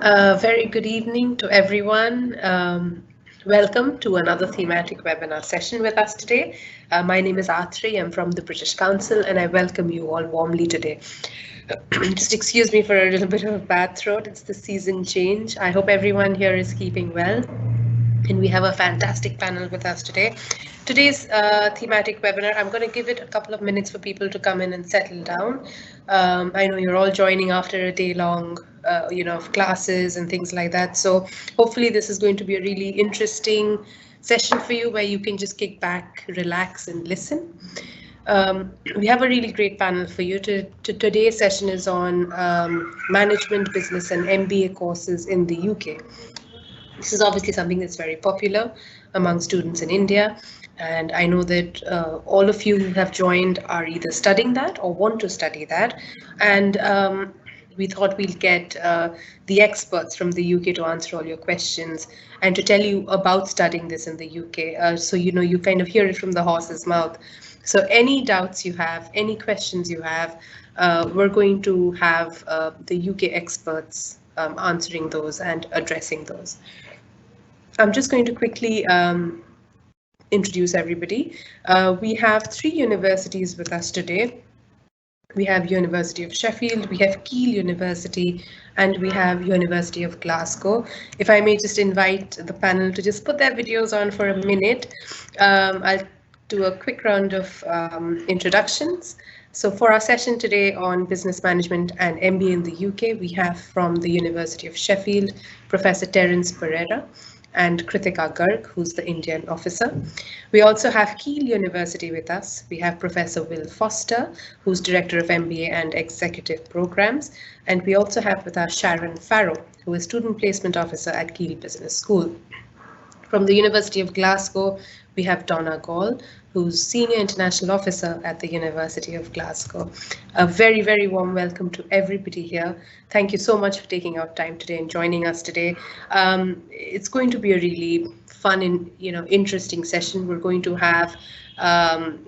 Very good evening to everyone. Welcome to another thematic webinar session with us today. My name is Athri. I'm from the British Council and I welcome you all warmly today. Just excuse me for a little bit of a bad throat. It's the season change. I hope everyone here is keeping well. And we have a fantastic panel with us today. Today's thematic webinar, I'm going to give it a couple of minutes for people to come in and settle down. I know you're all joining after a day long, of classes and things like that. So hopefully this is going to be a really interesting session for you where you can just kick back, relax and listen. We have a really great panel for you. Today's session is on management, business and MBA courses in the UK. This is obviously something that's very popular among students in India. And I know that all of you who have joined are either studying that or want to study that. And we thought we'll get the experts from the UK to answer all your questions and to tell you about studying this in the UK. So, you kind of hear it from the horse's mouth. So any doubts you have, any questions you have, we're going to have the UK experts answering those and addressing those. I'm just going to quickly introduce everybody. We have 3 universities with us today. We have University of Sheffield, we have KLE University, and we have University of Glasgow. If I may just invite the panel to just put their videos on for a minute. I'll do a quick round of introductions. So for our session today on business management and MBA in the UK, we have from the University of Sheffield, Professor Terence Pereira and Kritika Garg, who's the Indian officer. We also have KLE University with us. We have Professor Will Foster, who's Director of MBA and Executive Programs. And we also have with us Sharon Farrow, who is Student Placement Officer at KLE Business School. From the University of Glasgow, we have Donna Gall, who's Senior International Officer at the University of Glasgow. A very, very warm welcome to everybody here. Thank you so much for taking out time today and joining us today. It's going to be a really fun and interesting session. We're going to have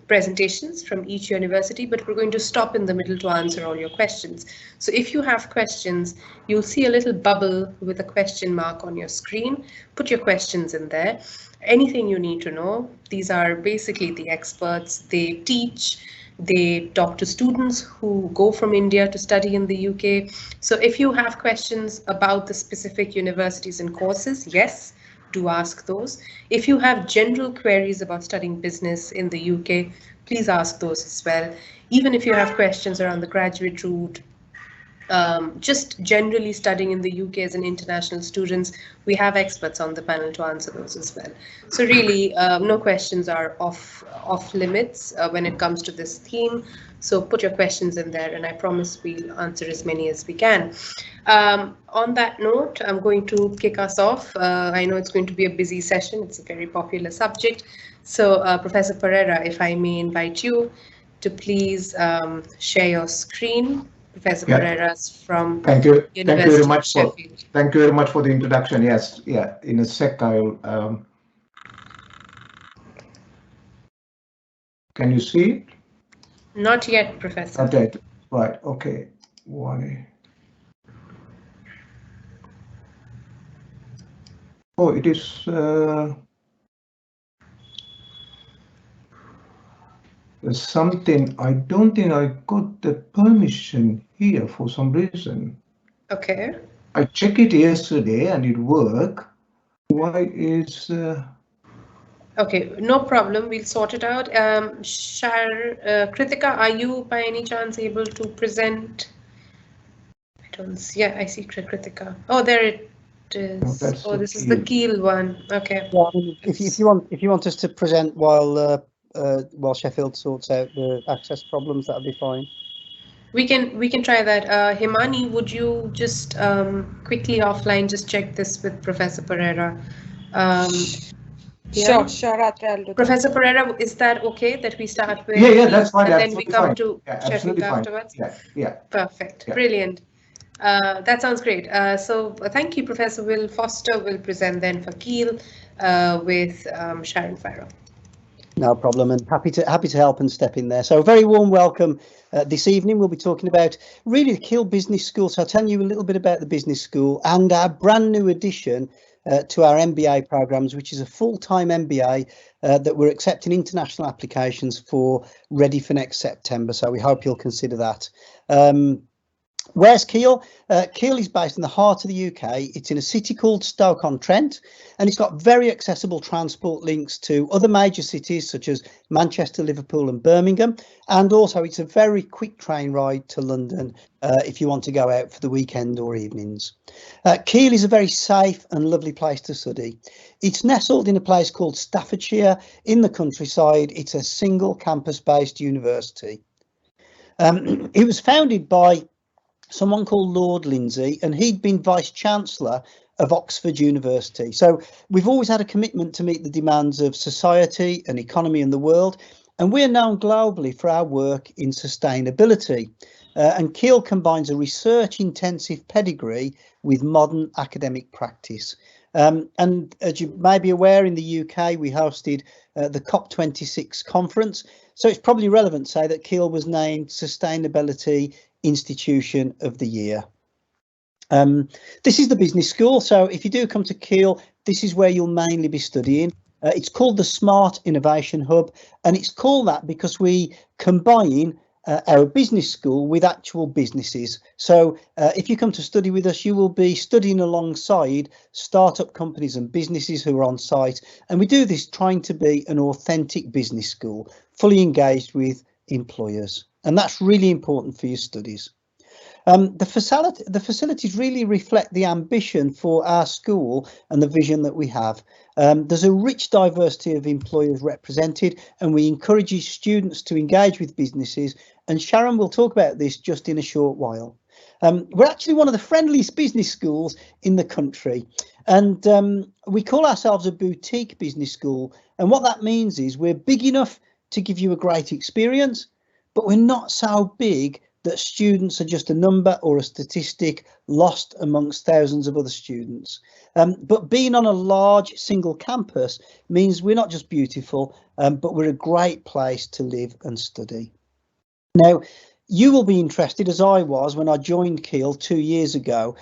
presentations from each university, but we're going to stop in the middle to answer all your questions. So if you have questions, you'll see a little bubble with a question mark on your screen. Put your questions in there. Anything you need to know. These are basically the experts. They teach, they talk to students who go from India to study in the UK. So if you have questions about the specific universities and courses, yes, do ask those. If you have general queries about studying business in the UK, please ask those as well. Even if you have questions around the graduate route, just generally studying in the UK as an international student, we have experts on the panel to answer those as well. So really, no questions are off limits when it comes to this theme. So put your questions in there and I promise we'll answer as many as we can. On that note, I'm going to kick us off. I know it's going to be a busy session. It's a very popular subject. So Professor Pereira, if I may invite you to please share your screen. Professor Pereira's from University of Sheffield. Thank you very much for the introduction. Yes, yeah. In a sec, I'll. Can you see it? Not yet, Professor. Not yet. Right. Okay. Why? Oh, it is. There's something, I don't think I got the permission here for some reason. Okay. I checked it yesterday and it worked. Why is... Okay, no problem. We'll sort it out. Kritika, are you by any chance able to present? I don't see. Yeah, I see Kritika. Oh, there it is. Oh, this is the KLE one. Okay. Yeah, if you want us to present while Sheffield sorts out the access problems, that'll be fine. We can try that. Himani, would you just quickly offline just check this with Professor Pereira? Yeah. Sure, I'll do Professor Pereira, is that okay that we start with? Yeah, that's fine. And then we come to Sheffield afterwards? Yeah. Perfect. Yeah. Brilliant. That sounds great. So thank you, Professor Will Foster will present then for KLE with Sharon Farrow. No problem, and happy to help and step in there. So a very warm welcome this evening. We'll be talking about really the KLE Business School. So I'll tell you a little bit about the business school and our brand new addition to our MBA programs, which is a full-time MBA that we're accepting international applications for, ready for next September. So we hope you'll consider that. Where's KLE? KLE is based in the heart of the UK. It's in a city called Stoke-on-Trent, and it's got very accessible transport links to other major cities such as Manchester, Liverpool and Birmingham. And also it's a very quick train ride to London if you want to go out for the weekend or evenings. KLE is a very safe and lovely place to study. It's nestled in a place called Staffordshire in the countryside. It's a single campus-based university. It was founded by someone called Lord Lindsay, and he'd been Vice Chancellor of Oxford University. So we've always had a commitment to meet the demands of society and economy and the world, and we're known globally for our work in sustainability. And KLE combines a research-intensive pedigree with modern academic practice. And as you may be aware, in the UK, we hosted the COP26 conference. So it's probably relevant to say that KLE was named Sustainability Institution of the Year. This is the business school. So if you do come to KLE, this is where you'll mainly be studying. It's called the Smart Innovation Hub, and it's called that because we combine our business school with actual businesses. So if you come to study with us, you will be studying alongside startup companies and businesses who are on site. And we do this trying to be an authentic business school, fully engaged with employers. And that's really important for your studies. The facilities really reflect the ambition for our school and the vision that we have. There's a rich diversity of employers represented, and we encourage students to engage with businesses. And Sharon will talk about this just in a short while. We're actually one of the friendliest business schools in the country, and we call ourselves a boutique business school. And what that means is we're big enough to give you a great experience, but we're not so big that students are just a number or a statistic lost amongst thousands of other students. But being on a large single campus means we're not just beautiful, but we're a great place to live and study. Now, you will be interested, as I was when I joined KLE 2 years ago,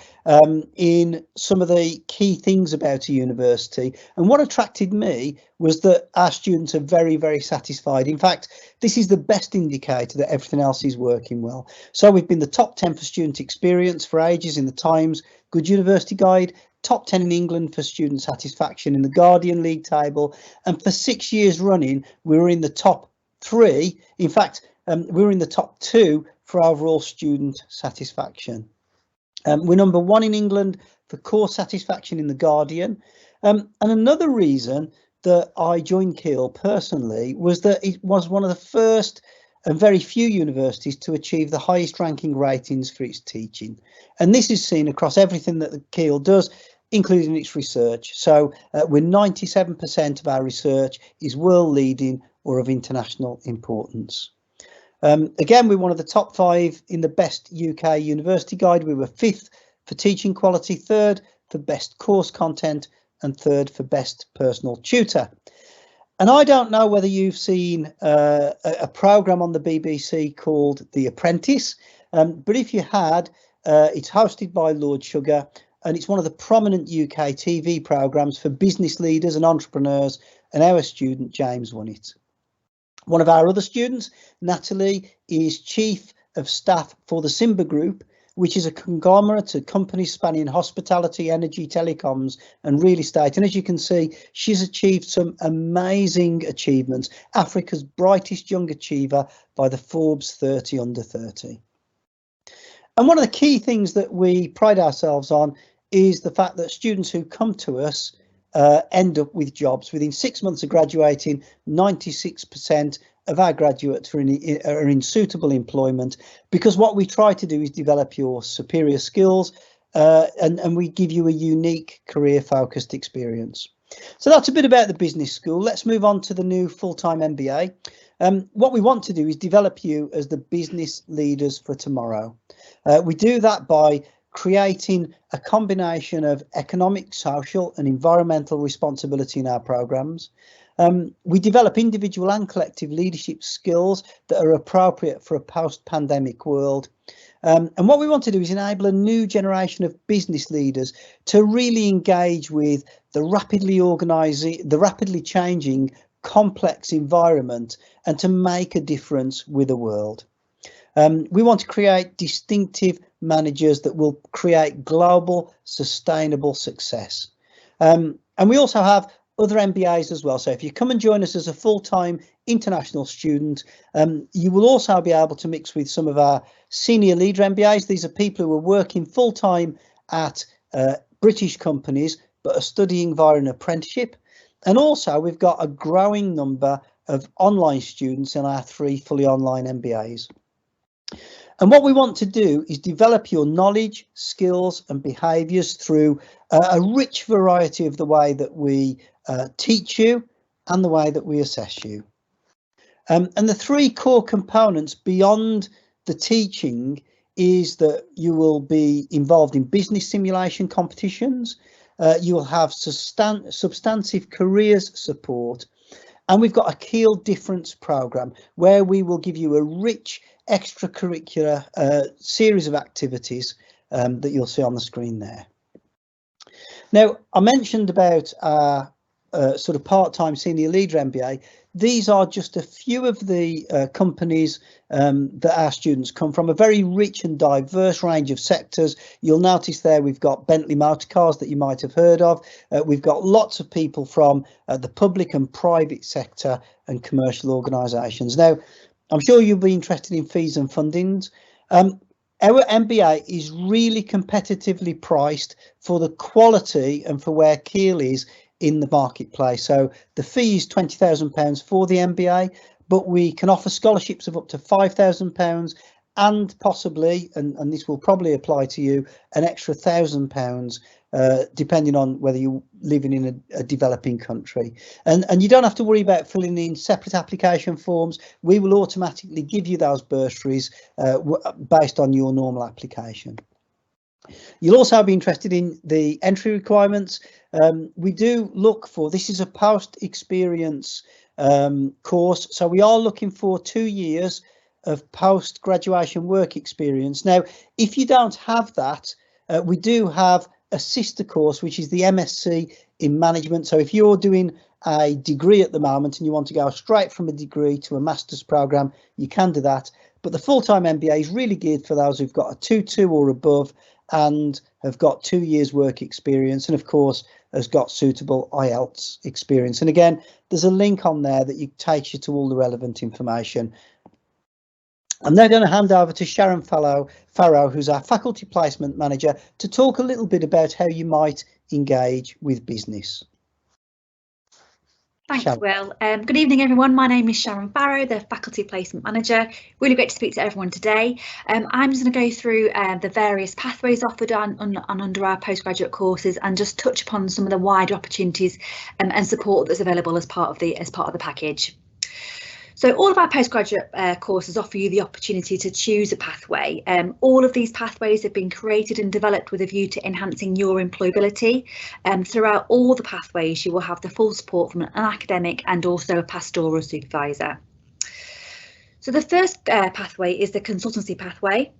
in some of the key things about a university. And what attracted me was that our students are very, very satisfied. In fact, this is the best indicator that everything else is working well. So we've been the top 10 for student experience for ages in the Times Good University Guide, top 10 in England for student satisfaction in the Guardian League table. And for 6 years running, we were in the top 3. In fact, we were in the top 2 for overall student satisfaction. We're number 1 in England for course satisfaction in the Guardian. And another reason that I joined KLE personally was that it was one of the first and very few universities to achieve the highest ranking ratings for its teaching. And this is seen across everything that the KLE does, including its research. So we're 97% of our research is world leading or of international importance. Again, we're one of the top 5 in the best UK university guide. We were 5th for teaching quality, 3rd for best course content, and 3rd for best personal tutor. And I don't know whether you've seen a programme on the BBC called The Apprentice, but if you had, it's hosted by Lord Sugar, and it's one of the prominent UK TV programmes for business leaders and entrepreneurs, and our student James won it. One of our other students, Natalie, is Chief of Staff for the Simba Group, which is a conglomerate of companies spanning hospitality, energy, telecoms and real estate. And as you can see, she's achieved some amazing achievements. Africa's brightest young achiever by the Forbes 30 under 30. And one of the key things that we pride ourselves on is the fact that students who come to us end up with jobs. Within 6 months of graduating, 96% of our graduates are in suitable employment, because what we try to do is develop your superior skills and we give you a unique career focused experience. So that's a bit about the business school. Let's move on to the new full-time MBA. What we want to do is develop you as the business leaders for tomorrow. We do that by creating a combination of economic, social and environmental responsibility in our programs. We develop individual and collective leadership skills that are appropriate for a post-pandemic world. And what we want to do is enable a new generation of business leaders to really engage with the rapidly changing, complex environment and to make a difference with the world. We want to create distinctive managers that will create global, sustainable success. And we also have other MBAs as well. So if you come and join us as a full-time international student, you will also be able to mix with some of our senior leader MBAs. These are people who are working full-time at British companies but are studying via an apprenticeship. And also we've got a growing number of online students in our 3 fully online MBAs. And what we want to do is develop your knowledge, skills and behaviours through a rich variety of the way that we teach you and the way that we assess you. And the 3 core components beyond the teaching is that you will be involved in business simulation competitions, you will have substantive careers support, and we've got a KLE difference programme where we will give you a rich extracurricular series of activities that you'll see on the screen there. Now, I mentioned about our sort of part-time senior leader MBA. These are just a few of the companies that our students come from, a very rich and diverse range of sectors. You'll notice there we've got Bentley Motorcars that you might have heard of. We've got lots of people from the public and private sector and commercial organisations. Now, I'm sure you'll be interested in fees and fundings. Our MBA is really competitively priced for the quality and for where KLE is in the marketplace. So the fee is £20,000 for the MBA, but we can offer scholarships of up to £5,000 and possibly, and this will probably apply to you, an extra £1,000 depending on whether you're living in a developing country. And you don't have to worry about filling in separate application forms. We will automatically give you those bursaries based on your normal application. You'll also be interested in the entry requirements. We do look for, this is a post-experience course, so we are looking for 2 years of post-graduation work experience. Now, if you don't have that, we do have a sister course, which is the MSc in management. So if you're doing a degree at the moment and you want to go straight from a degree to a master's programme, you can do that. But the full-time MBA is really geared for those who've got a 2.2 or above and have got 2 years work experience, and of course has got suitable IELTS experience. And again, there's a link on there that takes you to all the relevant information. I'm now going to hand over to Sharon Farrow, who's our faculty placement manager, to talk a little bit about how you might engage with business. Thanks, Will. Good evening, everyone. My name is Sharon Farrow, the Faculty Placement Manager. Really great to speak to everyone today. I'm just going to go through the various pathways offered under our postgraduate courses and just touch upon some of the wider opportunities and support that's available as part of the package. So all of our postgraduate courses offer you the opportunity to choose a pathway. All of these pathways have been created and developed with a view to enhancing your employability. Throughout all the pathways, you will have the full support from an academic and also a pastoral supervisor. So the first pathway is the consultancy pathway.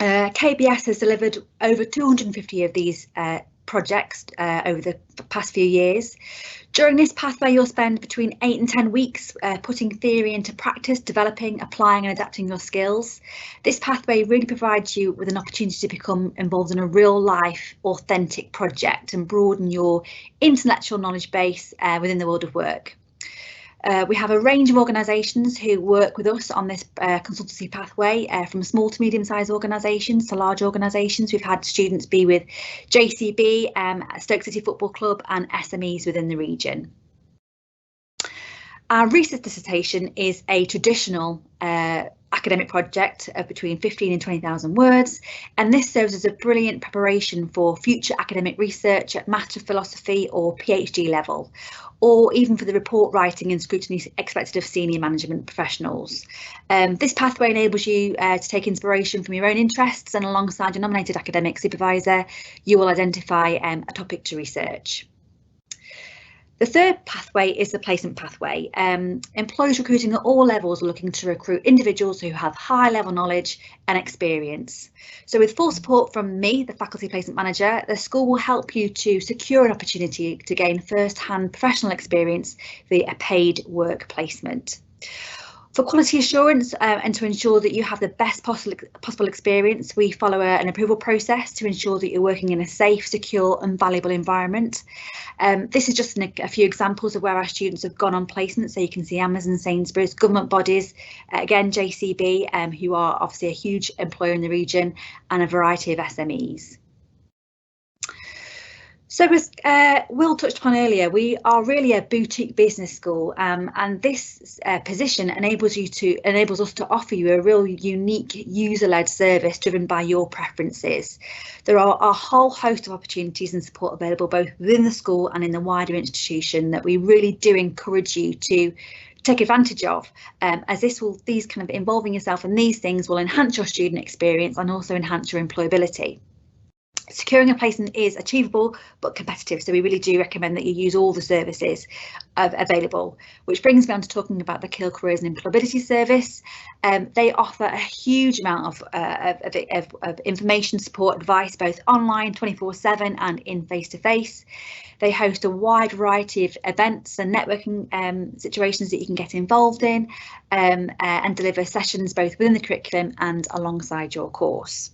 KBS has delivered over 250 of these projects over the past few years. During this pathway, you'll spend between 8 and 10 weeks putting theory into practice, developing, applying and adapting your skills. This pathway really provides you with an opportunity to become involved in a real life, authentic project and broaden your intellectual knowledge base within the world of work. We have a range of organisations who work with us on this consultancy pathway, from small to medium-sized organisations to large organisations. We've had students be with JCB, Stoke City Football Club and SMEs within the region. Our research dissertation is a traditional academic project of between 15 and 20,000 words, and this serves as a brilliant preparation for future academic research at Master of Philosophy or PhD level, or even for the report writing and scrutiny expected of senior management professionals. This pathway enables you to take inspiration from your own interests, and alongside your nominated academic supervisor, you will identify a topic to research. The third pathway is the placement pathway. Employers recruiting at all levels are looking to recruit individuals who have high level knowledge and experience. So with full support from me, the Faculty Placement Manager, the school will help you to secure an opportunity to gain first-hand professional experience via a paid work placement. For quality assurance and to ensure that you have the best possible experience, we follow an approval process to ensure that you're working in a safe, secure and valuable environment. This is just a few examples of where our students have gone on placement. So you can see Amazon, Sainsbury's, government bodies, again JCB, who are obviously a huge employer in the region, and a variety of SMEs. So as Will touched upon earlier, we are really a boutique business school, and this position enables us to offer you a real unique user-led service driven by your preferences. There are a whole host of opportunities and support available both within the school and in the wider institution that we really do encourage you to take advantage of, as these kind of involving yourself in these things will enhance your student experience and also enhance your employability. Securing a placement is achievable but competitive, so we really do recommend that you use all the services available, which brings me on to talking about the KLE Careers and Employability Service. They offer a huge amount of information, support, advice, both online 24/7 and in face-to-face. They host a wide variety of events and networking situations that you can get involved in, and deliver sessions both within the curriculum and alongside your course.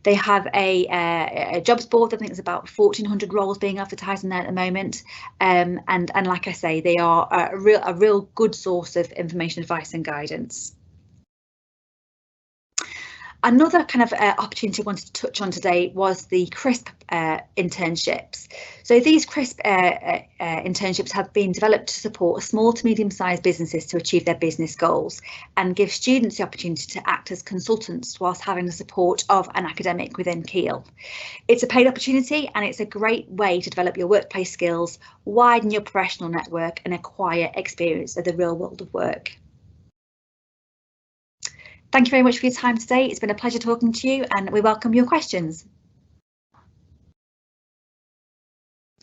They have a jobs board. I think there's about 1,400 roles being advertised in there at the moment, and like I say, they are a real good source of information, advice and guidance. Another kind of opportunity I wanted to touch on today was the CRISP internships. So these CRISP internships have been developed to support small to medium-sized businesses to achieve their business goals and give students the opportunity to act as consultants whilst having the support of an academic within KLE. It's a paid opportunity and it's a great way to develop your workplace skills, widen your professional network and acquire experience of the real world of work. Thank you very much for your time today. It's been a pleasure talking to you and we welcome your questions.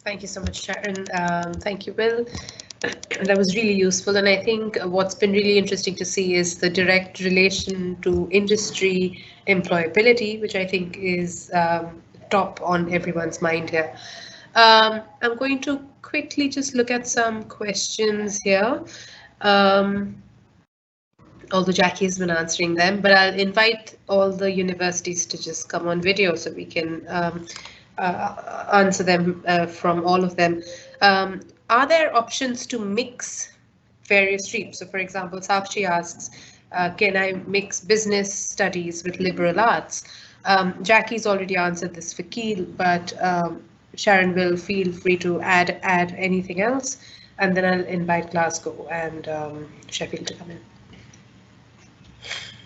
Thank you so much, Sharon. Thank you, Will. That was really useful. And I think what's been really interesting to see is the direct relation to industry employability, which I think is top on everyone's mind here. I'm going to quickly just look at some questions here. Although Jackie has been answering them, but I'll invite all the universities to just come on video so we can answer them from all of them. Are there options to mix various streams? So for example, Sakshi asks, can I mix business studies with liberal arts? Jackie's already answered this for KLE, but Sharon will feel free to add anything else, and then I'll invite Glasgow and Sheffield to come in.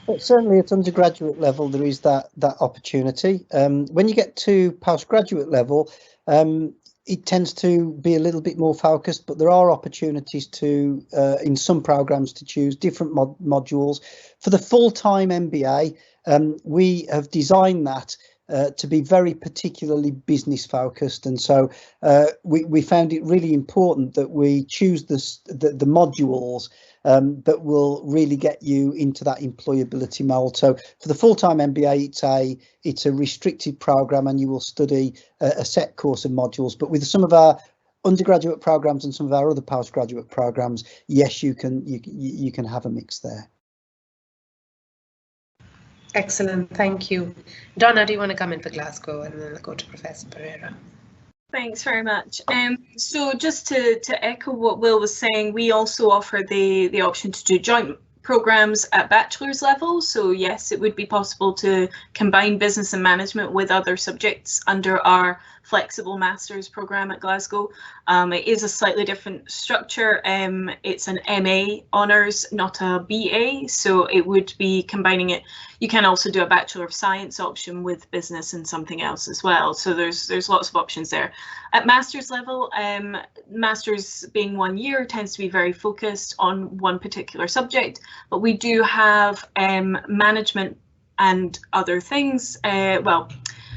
But certainly at undergraduate level, there is that opportunity. When you get to postgraduate level, it tends to be a little bit more focused, but there are opportunities to, in some programs, to choose different modules. For the full-time MBA, we have designed that to be very particularly business focused, and so we found it really important that we choose the modules that will really get you into that employability mold. So for the full-time MBA, it's a restricted program, and you will study a set course of modules. But with some of our undergraduate programs and some of our other postgraduate programs, yes, you can have a mix there. Excellent, thank you. Donna, do you want to come in for Glasgow, and then I'll go to Professor Pereira? Thanks very much. So just to echo what Will was saying, we also offer the option to do joint programs at bachelor's level. So yes, it would be possible to combine business and management with other subjects under our flexible master's program at Glasgow. It is a slightly different structure. It's an MA honours, not a BA, so it would be combining it. You can also do a Bachelor of Science option with business and something else as well. So there's lots of options there. At master's level, master's being 1 year tends to be very focused on one particular subject, but we do have management and other things. Well,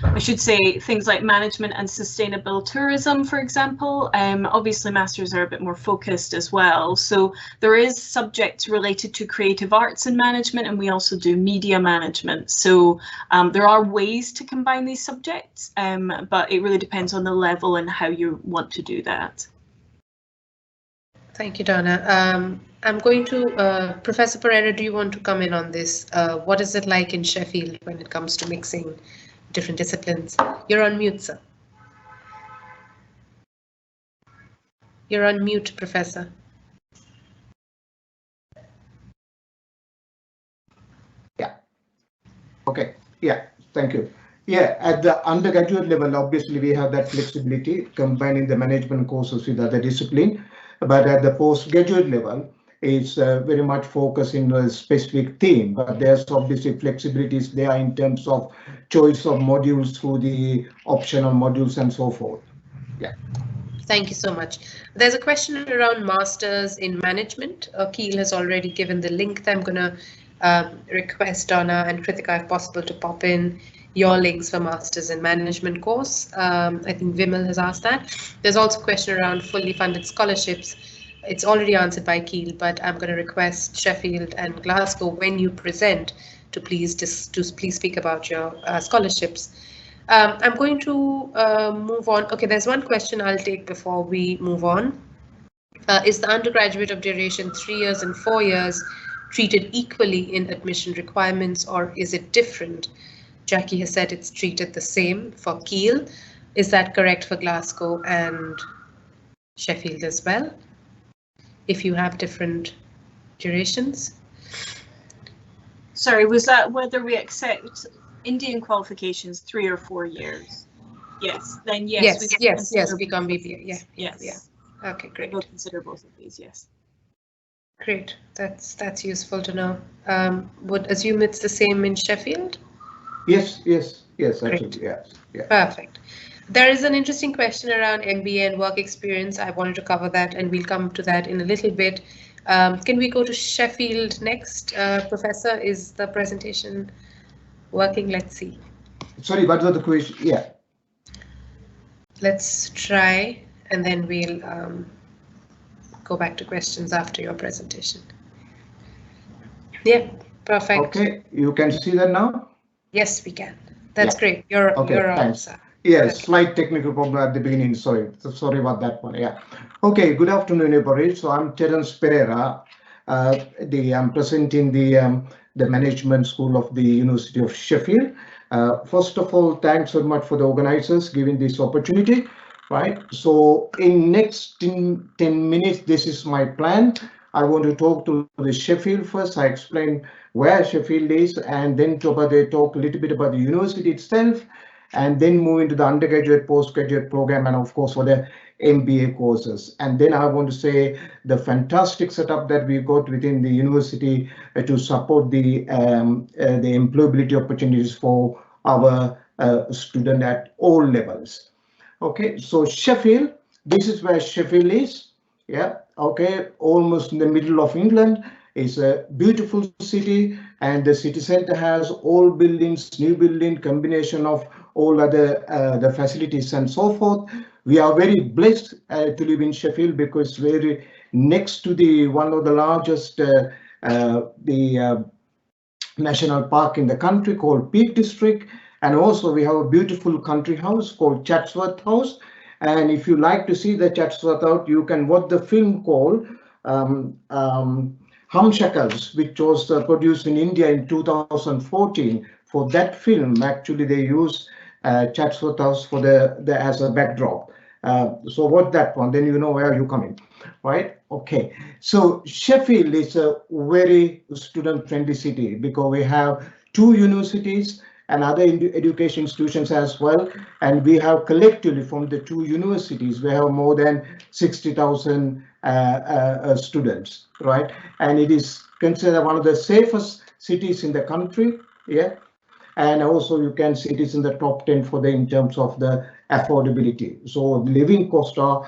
I should say things like management and sustainable tourism, for example. Obviously, masters are a bit more focused as well. So there is subjects related to creative arts and management, and we also do media management. So there are ways to combine these subjects, but it really depends on the level and how you want to do that. Thank you, Donna. I'm going to, Professor Pereira, do you want to come in on this? What is it like in Sheffield when it comes to mixing different disciplines? You're on mute, sir. You're on mute, Professor. Yeah. Okay. Yeah. Thank you. Yeah, at the undergraduate level, obviously we have that flexibility combining the management courses with other discipline. But at the postgraduate level, it's very much focusing on a specific theme. But there's obviously flexibilities there in terms of choice of modules through the optional modules and so forth. Yeah. Thank you so much. There's a question around masters in management. Keel has already given the link. I'm going to request Donna and Kritika, if possible, to pop in your links for masters in management course. I think Vimal has asked that. There's also a question around fully funded scholarships. It's already answered by Keel, but I'm going to request Sheffield and Glasgow, when you present, to please speak about your scholarships. I'm going to move on. Okay, there's one question I'll take before we move on. Is the undergraduate of duration 3 years and 4 years treated equally in admission requirements, or is it different? Jackie has said it's treated the same for Keel. Is that correct for Glasgow and Sheffield as well, if you have different durations? Sorry, was that whether we accept Indian qualifications 3 or 4 years? Yes, then yes. Yes, become BBA. Yes. Okay, great. We'll consider both of these, yes. Great, that's useful to know. Would assume it's the same in Sheffield? Yes, absolutely, yes. Yeah. Perfect. There is an interesting question around MBA and work experience. I wanted to cover that, and we'll come to that in a little bit. Can we go to Sheffield next? Professor, is the presentation working? Let's see. Sorry, what was the question? Yeah. Let's try, and then we'll go back to questions after your presentation. Yeah, perfect. Okay, you can see that now? Yes, we can. That's great. You're thanks. on. Yes, slight technical problem at the beginning. Sorry about that one. Yeah. Okay. Good afternoon, everybody. So I'm Terence Pereira. I'm presenting the management school of the University of Sheffield. First of all, thanks so much for the organizers giving this opportunity. Right. So in next 10 minutes, this is my plan. I want to talk to the Sheffield first. I explain where Sheffield is, and then talk a little bit about the university itself, and then move into the undergraduate, postgraduate program, and of course for the MBA courses. And then I want to say the fantastic setup that we got within the university to support the employability opportunities for our students at all levels. Okay, so Sheffield, this is where Sheffield is. Yeah, okay, almost in the middle of England. It's a beautiful city, and the city center has all buildings, new building, combination of all other the facilities and so forth. We are very blessed to live in Sheffield because very next to the one of the largest national park in the country called Peak District, and also we have a beautiful country house called Chatsworth House. And if you like to see the Chatsworth House, you can watch the film called Humshackles, which was produced in India in 2014. For that film, actually, they used Chatsworth House for as a backdrop. So watch that one, then you know where you're coming, right? Okay, so Sheffield is a very student-friendly city because we have 2 universities and other education institutions as well. And we have collectively from the 2 universities, we have more than 60,000 students, right? And it is considered one of the safest cities in the country, yeah. And also you can see it is in the top 10 for in terms of the affordability. So living costs are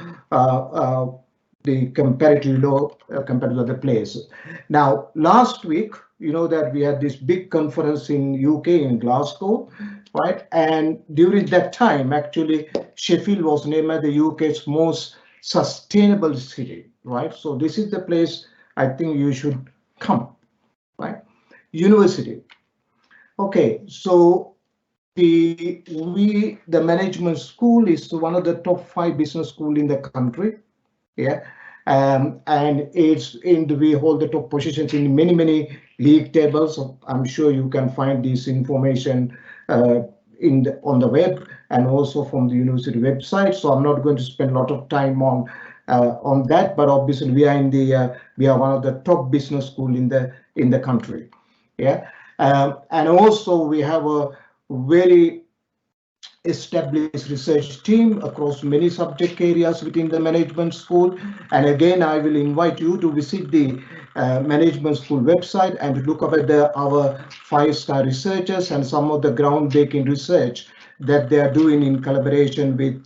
the comparatively low compared to other places. Now, last week, you know that we had this big conference in UK in Glasgow, right? And during that time, actually, Sheffield was named as the UK's most sustainable city, right? So this is the place I think you should come, right? University. Okay, so the management school is one of the top 5 business school in the country. Yeah, and we hold the top positions in many league tables. So I'm sure you can find this information on the web and also from the university website. So I'm not going to spend a lot of time on that, but obviously we are one of the top business school in the country. Yeah, and also we have a very established research team across many subject areas within the management school. And again, I will invite you to visit the management school website and to look up at our 5-star researchers and some of the groundbreaking research that they are doing in collaboration with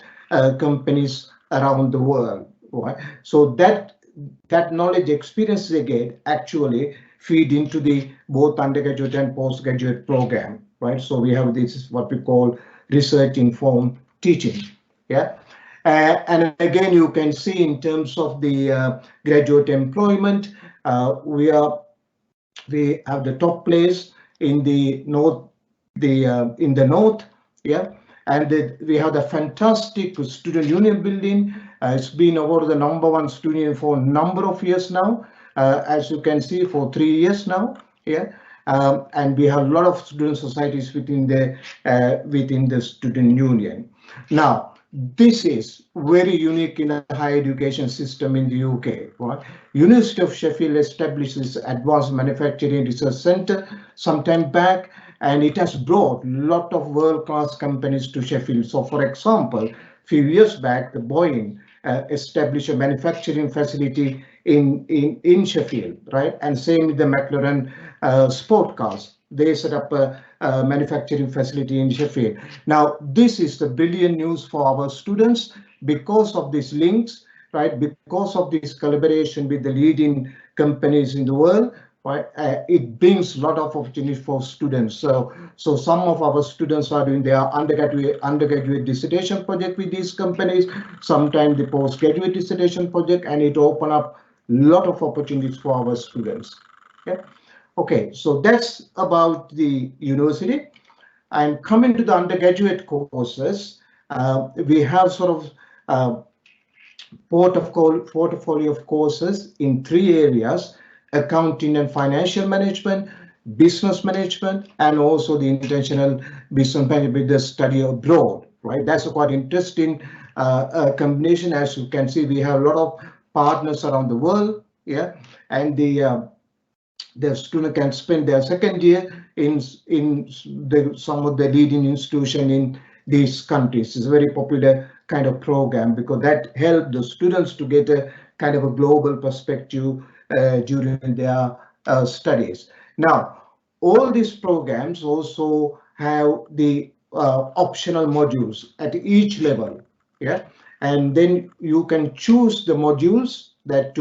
companies around the world. Right? So that knowledge experience again actually feed into the both undergraduate and postgraduate program. Right? So we have this is what we call research informed teaching. Yeah, and again you can see in terms of the graduate employment, we have the top place in the north, in the north. Yeah, and we have the fantastic student union building. It's been awarded the #1 student union for a number of years now, as you can see, for 3 years now. Yeah. And we have a lot of student societies within the student union. Now, this is very unique in a higher education system in the UK. Right? University of Sheffield established this Advanced Manufacturing Research Centre some time back, and it has brought a lot of world-class companies to Sheffield. So, for example, a few years back, the Boeing established a manufacturing facility in Sheffield, right? And same with the McLaren sport cars. They set up a manufacturing facility in Sheffield. Now, this is the brilliant news for our students because of these links, right? Because of this collaboration with the leading companies in the world, right? It brings a lot of opportunities for students. So some of our students are doing their undergraduate dissertation project with these companies, sometimes the postgraduate dissertation project, and it open up a lot of opportunities for our students. Okay. Okay, so that's about the university. And coming to the undergraduate courses, we have sort of portfolio of courses in 3 areas: accounting and financial management, business management, and also the international business management with the study abroad. Right, that's a quite interesting combination. As you can see, we have a lot of partners around the world. Yeah, and the student can spend their second year in some of the leading institution in these countries. It's a very popular kind of program because that helps the students to get a kind of a global perspective during their studies. Now, all these programs also have the optional modules at each level. Yeah, and then you can choose the modules that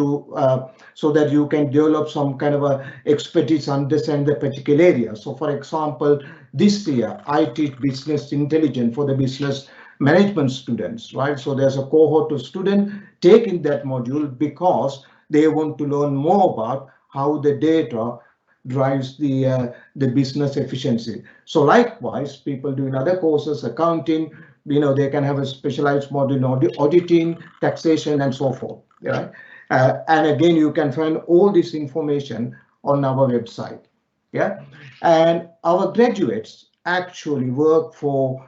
so that you can develop some kind of a expertise, understand the particular area. So for example, this year I teach business intelligence for the business management students, right? So there's a cohort of students taking that module because they want to learn more about how the data drives the business efficiency. So likewise, people doing other courses, accounting, they can have a specialized module in auditing, taxation, and so forth. Right? And again, you can find all this information on our website. Yeah, and our graduates actually work for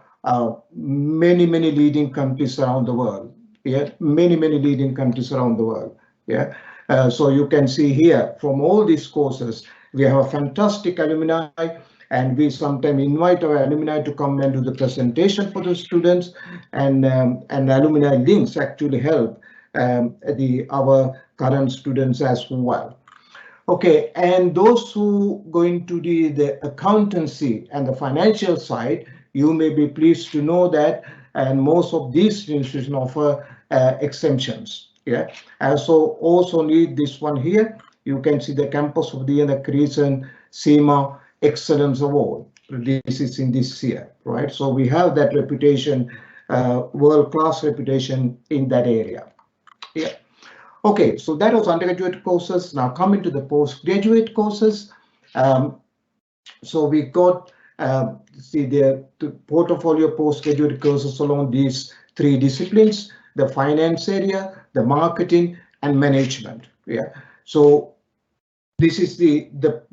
many leading countries around the world. Yeah, many leading countries around the world. Yeah, so you can see here from all these courses, we have a fantastic alumni, and we sometimes invite our alumni to come and do the presentation for the students, and alumni links actually help our current students as well. Okay, and those who going to the accountancy and the financial side, you may be pleased to know that, and most of these institutions offer exemptions. Yeah, and so also need this one here. You can see the Campus of the Accreditation SEMA Excellence Award. this is in this year, right? So we have that reputation, world-class reputation in that area. Yeah. Okay, so that was undergraduate courses. Now coming to the postgraduate courses. So we got see the portfolio postgraduate courses along these 3 disciplines: the finance area, the marketing, and management. Yeah. So this is the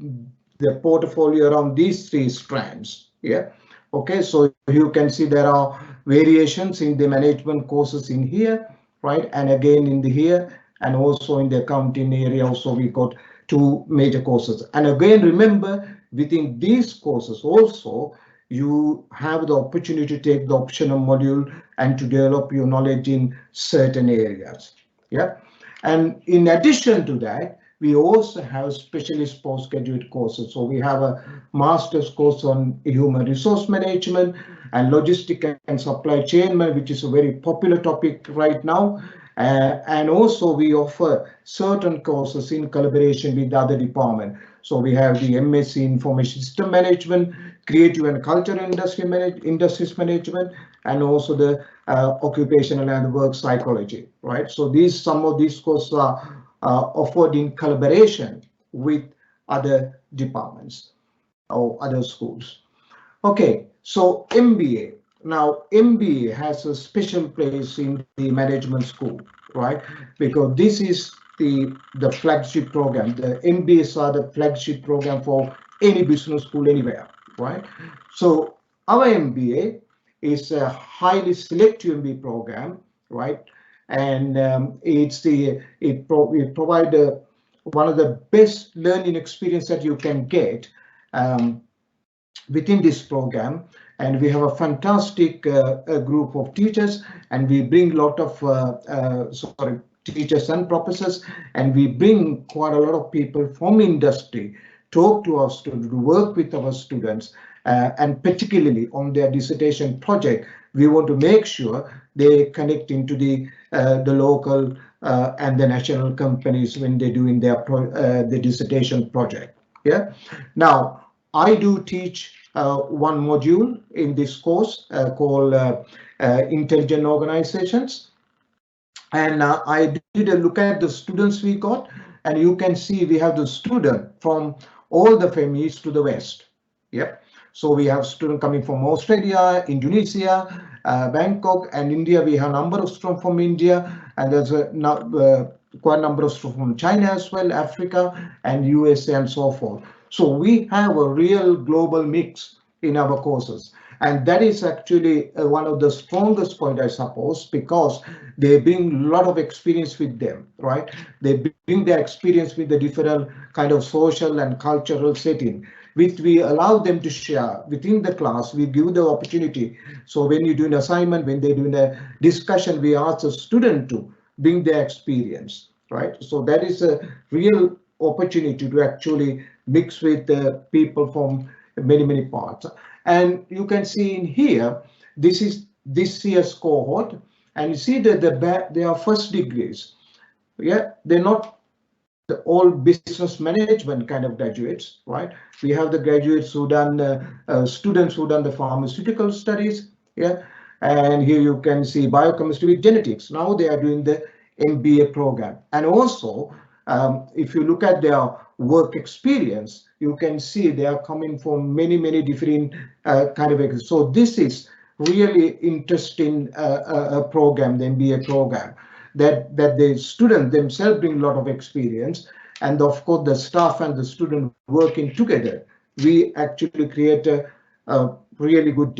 portfolio around these 3 strands. Yeah. Okay, so you can see there are variations in the management courses in here, right? And again in the here, and also in the accounting area also we got 2 major courses. And again, remember, within these courses also you have the opportunity to take the optional module and to develop your knowledge in certain areas. Yeah. And in addition to that, we also have specialist postgraduate courses. So we have a master's course on human resource management and logistic and supply chain, which is a very popular topic right now. And also we offer certain courses in collaboration with other departments. So we have the MSc Information System Management, Creative and Cultural Industries Management, and also the Occupational and Work Psychology, right? So some of these courses are offered in collaboration with other departments or other schools. Okay, so MBA. Now, MBA has a special place in the management school, right? Because this is the flagship program. The MBAs are the flagship program for any business school anywhere, right? So our MBA is a highly selective MBA program, right? And it provide one of the best learning experience that you can get within this program. And we have a fantastic group of teachers, and we bring a lot of teachers and professors, and we bring quite a lot of people from industry, talk to our students, work with our students, and particularly on their dissertation project, we want to make sure they connect into the local and the national companies when they're doing their the dissertation project. Yeah. Now, I do teach one module in this course called Intelligent Organizations. And I did a look at the students we got, and you can see we have the student from all the from east to the west. Yep. So we have students coming from Australia, Indonesia, Bangkok, and India. We have a number of students from India, and there's quite a number of students from China as well, Africa, and USA, and so forth. So we have a real global mix in our courses. And that is actually one of the strongest points, I suppose, because they bring a lot of experience with them, right? They bring their experience with the different kind of social and cultural setting, which we allow them to share within the class. We give the opportunity. So when you do an assignment, when they do a discussion, we ask the student to bring their experience, right? So that is a real opportunity to actually mix with the people from many parts. And you can see in here, this is this year's cohort, and you see that they are first degrees. Yeah, they're not all business management kind of graduates, right? We have the graduates who done students who done the pharmaceutical studies. Yeah, and here you can see biochemistry with genetics. Now they are doing the MBA program, and also if you look at their work experience, you can see they are coming from many different kind of. So this is really interesting program, the MBA program, that the students themselves bring a lot of experience, and of course the staff and the student working together, we actually create a really good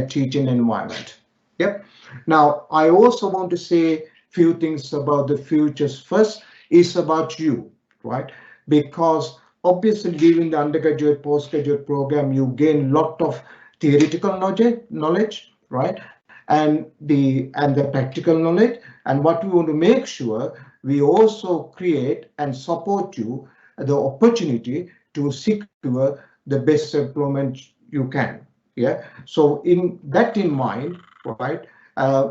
teaching environment. Yep. Now I also want to say few things about the futures. First is about you, right? Because obviously during the undergraduate, postgraduate program, you gain a lot of theoretical knowledge, right? And the practical knowledge. And what we want to make sure, we also create and support you the opportunity to secure the best employment you can. Yeah. So in mind, right?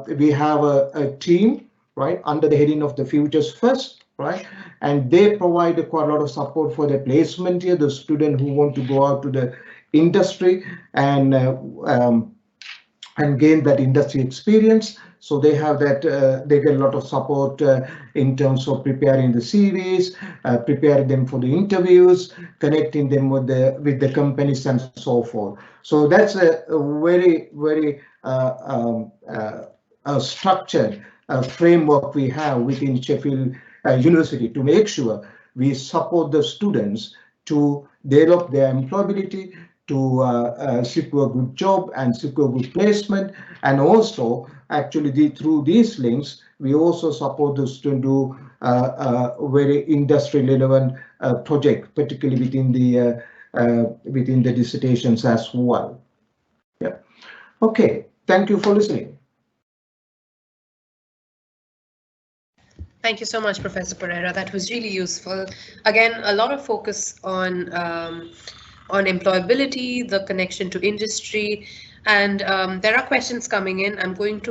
We have a team, right, under the heading of the Futures First, right, and they provide quite a lot of support for the placement here. The student who want to go out to the industry and gain that industry experience. So they have that, they get a lot of support in terms of preparing the CVs, preparing them for the interviews, connecting them with the companies and so forth. So that's a very, very structured framework we have within Sheffield University to make sure we support the students to develop their employability, to secure a good job and secure good placement, and also actually through these links we also support the student to very industry relevant project, particularly within the dissertations as well. Yeah. Okay. Thank you for listening. Thank you so much, Professor Pereira. That was really useful. Again, a lot of focus on employability, the connection to industry, and there are questions coming in.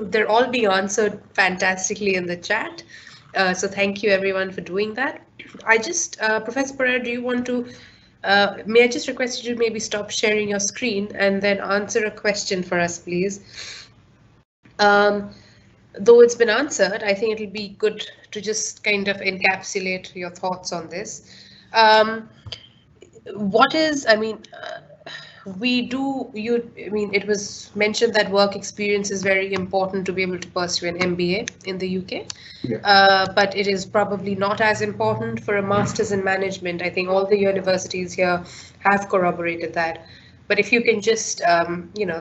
They're all being answered fantastically in the chat. So thank you everyone for doing that. Professor Pereira, do you want to, may I just request you to maybe stop sharing your screen and then answer a question for us, please? Though it's been answered, I think it'll be good to just kind of encapsulate your thoughts on this. It was mentioned that work experience is very important to be able to pursue an MBA in the UK. Yeah. But it is probably not as important for a master's in management. I think all the universities here have corroborated that. But if you can just,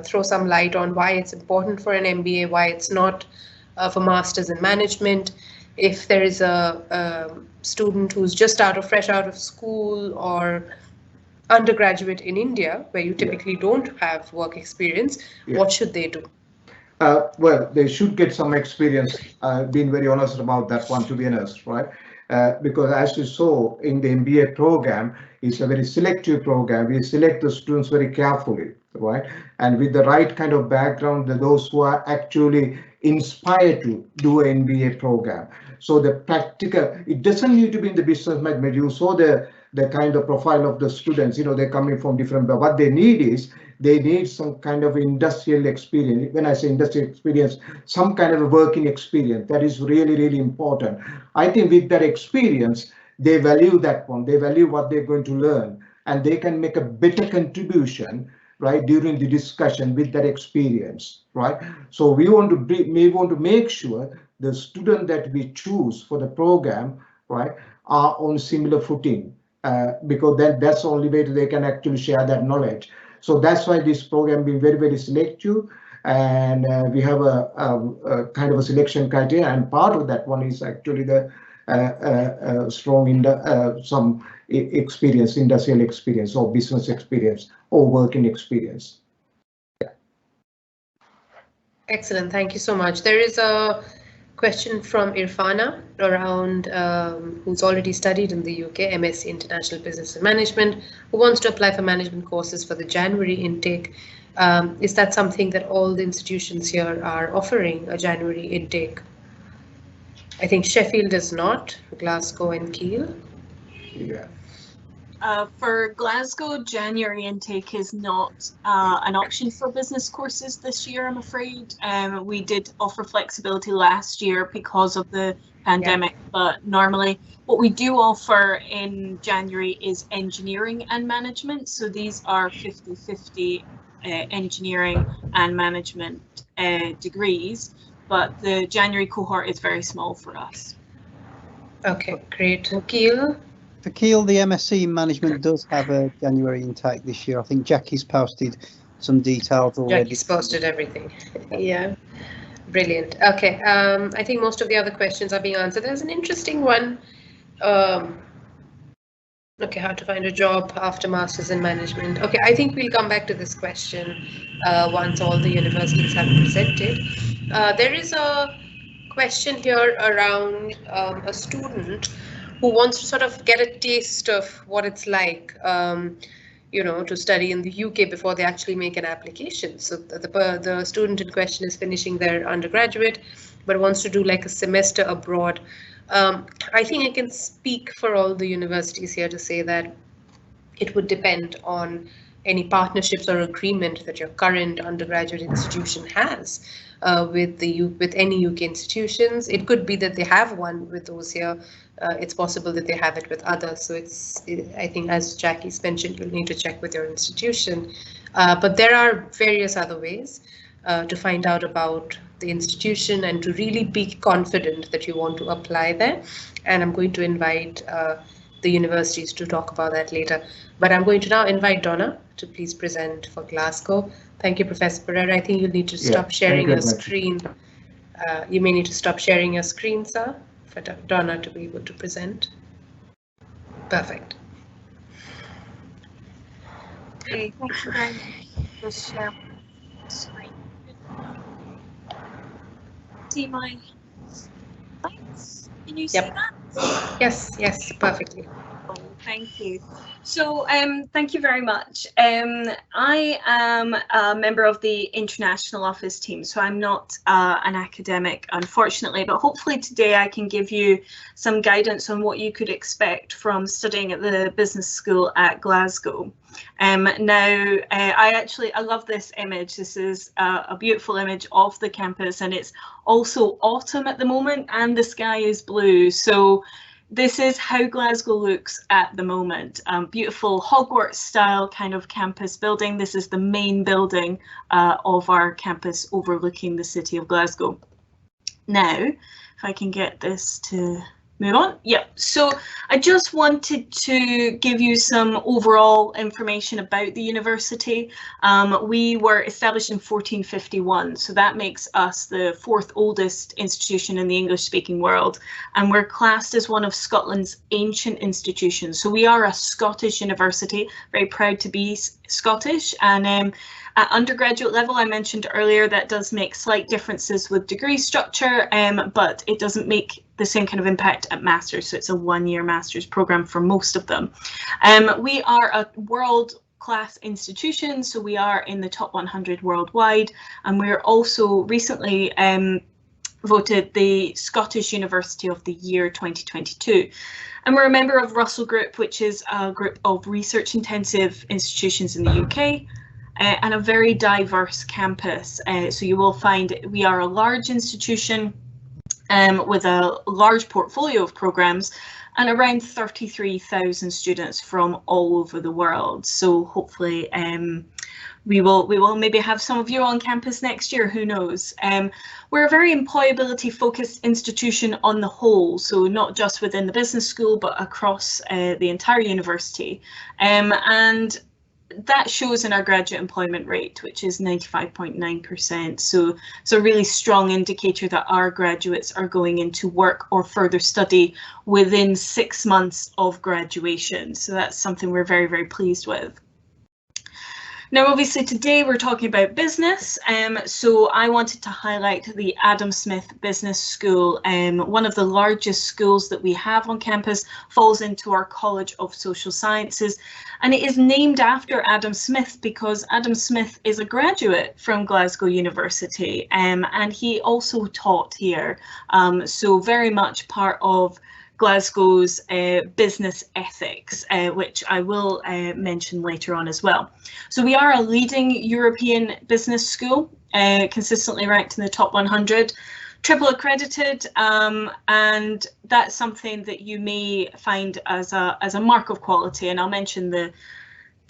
throw some light on why it's important for an MBA, why it's not for masters in management. If there is a student who's just fresh out of school or undergraduate in India, where you typically don't have work experience, what should they do? Well, they should get some experience. Being very honest about that one, to be honest, right? Because as you saw in the MBA program, it's a very selective program. We select the students very carefully, right? And with the right kind of background, those who are actually inspired to do an MBA program. So the practical, it doesn't need to be in the business management. You saw the kind of profile of the students, they're coming from different, but what they need some kind of industrial experience. When I say industrial experience, some kind of a working experience. That is really, really important. I think with that experience, they value that one. They value what they're going to learn, and they can make a better contribution, right, during the discussion with that experience, right? So we want to make sure the student that we choose for the program, right, are on similar footing, because that's the only way they can actually share that knowledge. So that's why this program being very, very selective, and we have a kind of a selection criteria, and part of that one is actually the strong some experience, industrial experience or business experience or working experience. Yeah. Excellent, thank you so much. There is a question from Irfana around who's already studied in the UK, MSc International Business and Management, who wants to apply for management courses for the January intake. Is that something that all the institutions here are offering, a January intake? I think Sheffield is not, Glasgow and Kiel. Yeah. For Glasgow, January intake is not an option for business courses this year, I'm afraid. We did offer flexibility last year because of the pandemic, but normally what we do offer in January is engineering and management. So these are 50-50 engineering and management degrees, but the January cohort is very small for us. Okay, great. Kiel? For Kiel, the MSc Management does have a January intake this year. I think Jackie's posted some details already. Jackie's posted everything. Yeah, brilliant. Okay, I think most of the other questions are being answered. There's an interesting one. Okay, how to find a job after Masters in Management. Okay, I think we'll come back to this question once all the universities have presented. There is a question here around a student who wants to sort of get a taste of what it's like, to study in the UK before they actually make an application. So the student in question is finishing their undergraduate, but wants to do like a semester abroad. I think I can speak for all the universities here to say that it would depend on any partnerships or agreement that your current undergraduate institution has with any UK institutions. It could be that they have one with those here. It's possible that they have it with others. So I think, as Jackie's mentioned, you'll need to check with your institution. But there are various other ways to find out about the institution and to really be confident that you want to apply there. And I'm going to invite the universities to talk about that later. But I'm going to now invite Donna to please present for Glasgow. Thank you, Professor Pereira. I think you'll need to stop sharing your screen. You may need to stop sharing your screen, sir, for Donna to be able to present. Perfect. Okay, thank you very much. Just share my screen. See my slides? Can you see that? Yes, perfectly. Oh, thank you. So thank you very much. I am a member of the international office team, so I'm not an academic, unfortunately, but hopefully today I can give you some guidance on what you could expect from studying at the business school at Glasgow. Now, I love this image. This is a beautiful image of the campus, and it's also autumn at the moment and the sky is blue. So this is how Glasgow looks at the moment. Beautiful Hogwarts style kind of campus building. This is the main building of our campus overlooking the city of Glasgow. Now, if I can get this to move on. Yeah, so I just wanted to give you some overall information about the university. We were established in 1451, so that makes us the 4th oldest institution in the English-speaking world, and we're classed as one of Scotland's ancient institutions. So we are a Scottish university, very proud to be Scottish, and at undergraduate level, I mentioned earlier, that does make slight differences with degree structure, but it doesn't make the same kind of impact at master's. So it's a 1-year master's program for most of them. We are a world-class institution, so we are in the top 100 worldwide, and we're also recently voted the Scottish University of the Year 2022. And we're a member of Russell Group, which is a group of research-intensive institutions in the UK. And a very diverse campus. So you will find we are a large institution with a large portfolio of programs and around 33,000 students from all over the world. So hopefully we will maybe have some of you on campus next year, who knows. We're a very employability focused institution on the whole, so not just within the business school, but across the entire university. And that shows in our graduate employment rate, which is 95.9%. So it's a really strong indicator that our graduates are going into work or further study within 6 months of graduation. So that's something we're very, very pleased with. Now, obviously, today we're talking about business, so I wanted to highlight the Adam Smith Business School. One of the largest schools that we have on campus falls into our College of Social Sciences, and it is named after Adam Smith because Adam Smith is a graduate from Glasgow University, and he also taught here, so very much part of Glasgow's business ethics, which I will mention later on as well. So we are a leading European business school, consistently ranked in the top 100, triple accredited, and that's something that you may find as a mark of quality, and I'll mention the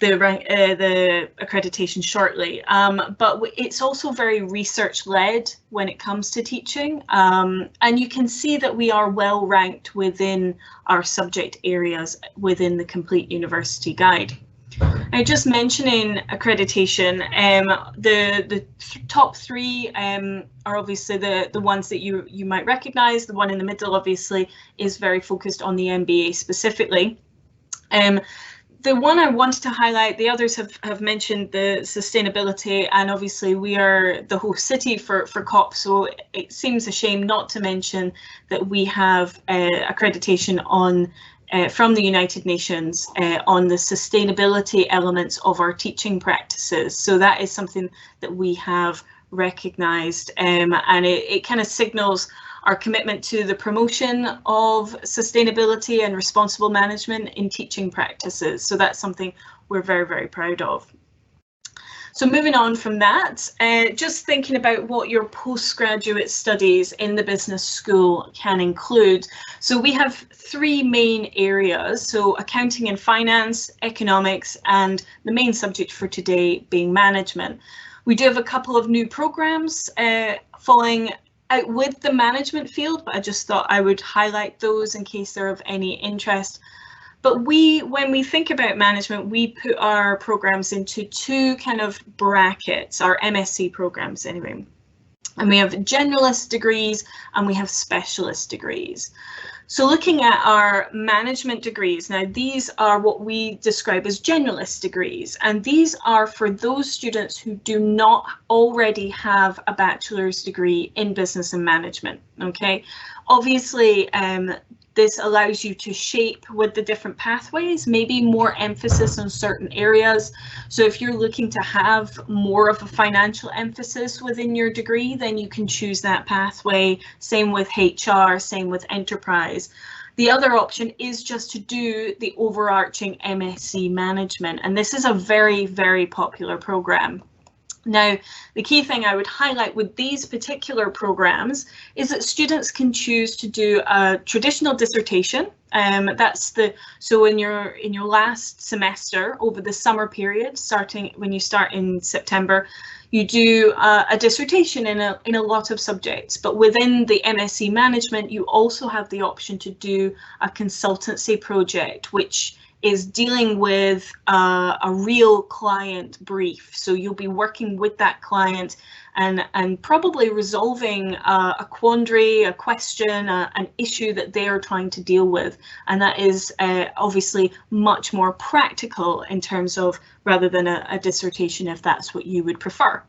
accreditation shortly, but it's also very research led when it comes to teaching, and you can see that we are well ranked within our subject areas within the Complete University Guide. Now, just mentioning accreditation, the top 3 are obviously the ones that you might recognise. The one in the middle obviously is very focused on the MBA specifically. The one I wanted to highlight, the others have mentioned the sustainability, and obviously we are the host city for COP, so it seems a shame not to mention that we have accreditation on from the United Nations on the sustainability elements of our teaching practices. So that is something that we have recognised, and it kind of signals our commitment to the promotion of sustainability and responsible management in teaching practices. So that's something we're very, very proud of. So moving on from that, just thinking about what your postgraduate studies in the business school can include. So we have three main areas, so accounting and finance, economics, and the main subject for today being management. We do have a couple of new programs falling out with the management field, but I just thought I would highlight those in case they're of any interest. But when we think about management, we put our programs into two kind of brackets, our MSc programs anyway. And we have generalist degrees and we have specialist degrees. So looking at our management degrees, now these are what we describe as generalist degrees, and these are for those students who do not already have a bachelor's degree in business and management, okay? Obviously, this allows you to shape with the different pathways, maybe more emphasis on certain areas. So if you're looking to have more of a financial emphasis within your degree, then you can choose that pathway. Same with HR, same with enterprise. The other option is just to do the overarching MSc management, and this is a very, very popular program. Now, the key thing I would highlight with these particular programs is that students can choose to do a traditional dissertation. So in your last semester over the summer period, starting when you start in September, you do a dissertation in a lot of subjects. But within the MSc management, you also have the option to do a consultancy project, which is dealing with a real client brief. So you'll be working with that client and probably resolving a quandary, a question, an issue that they are trying to deal with. And that is obviously much more practical in terms of rather than a dissertation, if that's what you would prefer.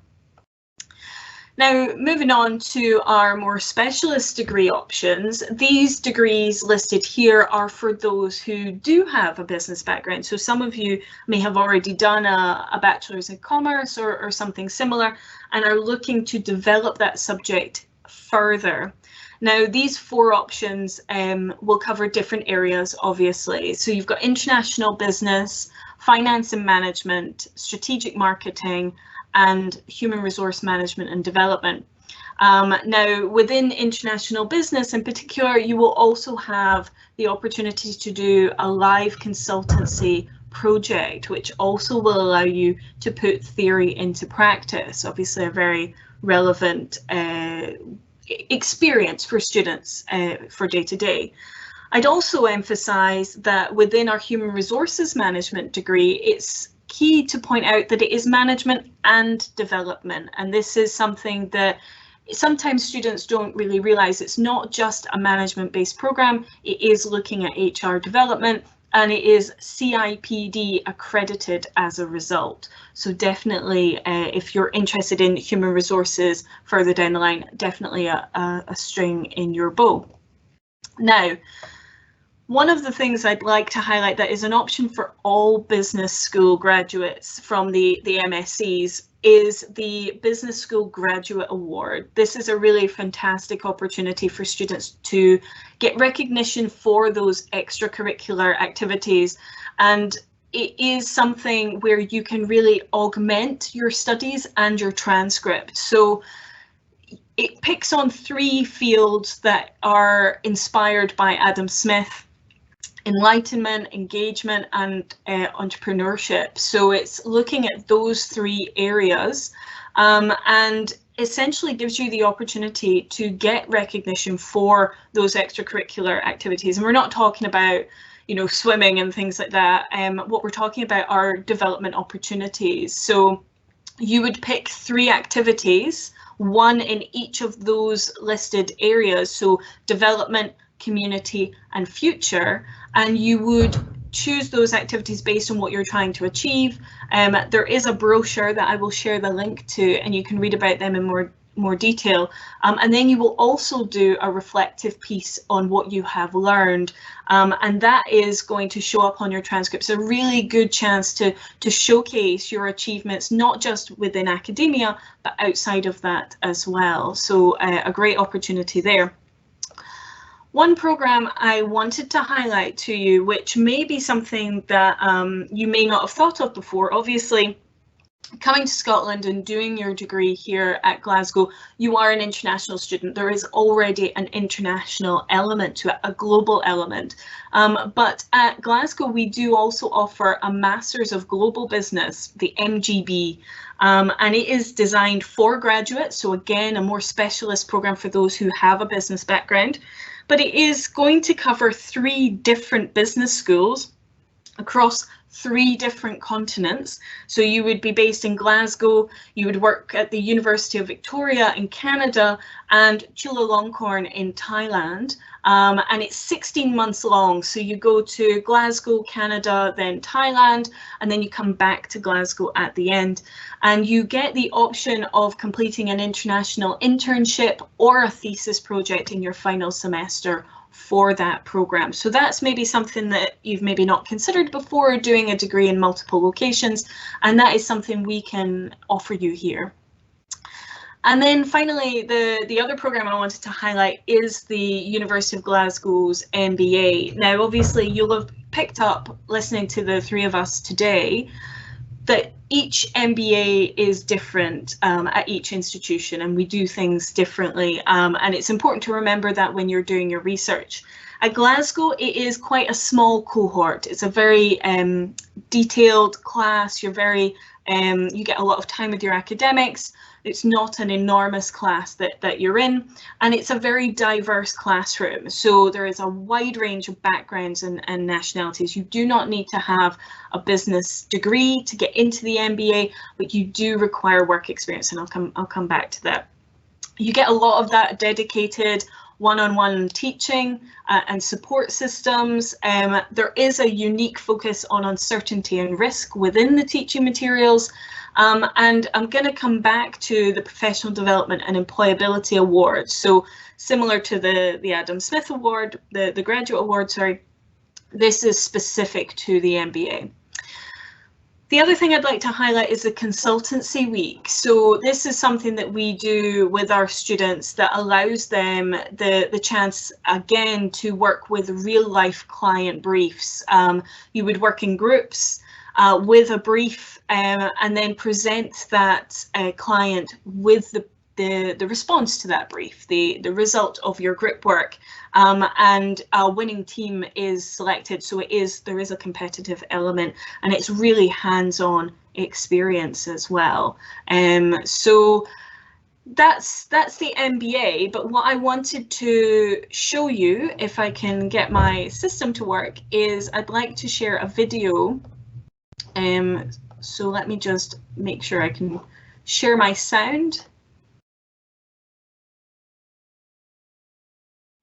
Now, moving on to our more specialist degree options, these degrees listed here are for those who do have a business background. So some of you may have already done a bachelor's in commerce or something similar and are looking to develop that subject further. Now, these four options will cover different areas, obviously. So you've got international business, finance and management, strategic marketing, and human resource management and development. Now, within international business in particular, you will also have the opportunity to do a live consultancy project, which also will allow you to put theory into practice. Obviously, a very relevant experience for students for day to day. I'd also emphasize that within our human resources management degree, it's key to point out that it is management and development, and this is something that sometimes students don't really realize. It's not just a management-based program, it is looking at HR development, and it is CIPD accredited as a result. So definitely, if you're interested in human resources further down the line, definitely a string in your bow. Now, one of the things I'd like to highlight that is an option for all business school graduates from the MSCs is the Business School Graduate Award. This is a really fantastic opportunity for students to get recognition for those extracurricular activities, and it is something where you can really augment your studies and your transcript. So it picks on three fields that are inspired by Adam Smith: enlightenment, engagement, and entrepreneurship. So it's looking at those three areas and essentially gives you the opportunity to get recognition for those extracurricular activities. And we're not talking about, you know, swimming and things like that. What we're talking about are development opportunities. So you would pick three activities, one in each of those listed areas. So development, community, and future, and you would choose those activities based on what you're trying to achieve. There is a brochure that I will share the link to, and you can read about them in more detail. And then you will also do a reflective piece on what you have learned, and that is going to show up on your transcripts. A really good chance to showcase your achievements, not just within academia, but outside of that as well. So a great opportunity there. One program I wanted to highlight to you, which may be something that you may not have thought of before. Obviously, coming to Scotland and doing your degree here at Glasgow, you are an international student. There is already an international element to it, a global element. But at Glasgow, we do also offer a Masters of Global Business, the MGB, and it is designed for graduates. So again, a more specialist program for those who have a business background. But it is going to cover 3 different business schools across 3 different continents. So you would be based in Glasgow, you would work at the University of Victoria in Canada and Chulalongkorn in Thailand. And it's 16 months long. So you go to Glasgow, Canada, then Thailand, and then you come back to Glasgow at the end. And you get the option of completing an international internship or a thesis project in your final semester for that program. So that's maybe something that you've maybe not considered before, doing a degree in multiple locations, and that is something we can offer you here. And then finally, the other program I wanted to highlight is the University of Glasgow's MBA. Now, obviously, you'll have picked up listening to the 3 of us today that each MBA is different at each institution, and we do things differently. And it's important to remember that when you're doing your research. At Glasgow, it is quite a small cohort. It's a very detailed class. You get a lot of time with your academics. It's not an enormous class that you're in, and it's a very diverse classroom. So there is a wide range of backgrounds and nationalities. You do not need to have a business degree to get into the MBA, but you do require work experience, and I'll come back to that. You get a lot of that dedicated one-on-one teaching and support systems. There is a unique focus on uncertainty and risk within the teaching materials. And I'm going to come back to the Professional Development and Employability Awards. So similar to the Adam Smith Award, the Graduate Award, sorry, this is specific to the MBA. The other thing I'd like to highlight is the consultancy week. So this is something that we do with our students that allows them the chance again to work with real life client briefs. You would work in groups with a brief and then present that client with the response to that brief, the result of your group work, and a winning team is selected. So there is a competitive element, and it's really hands-on experience as well. So that's the MBA. But what I wanted to show you, if I can get my system to work, is I'd like to share a video. So let me just make sure I can share my sound.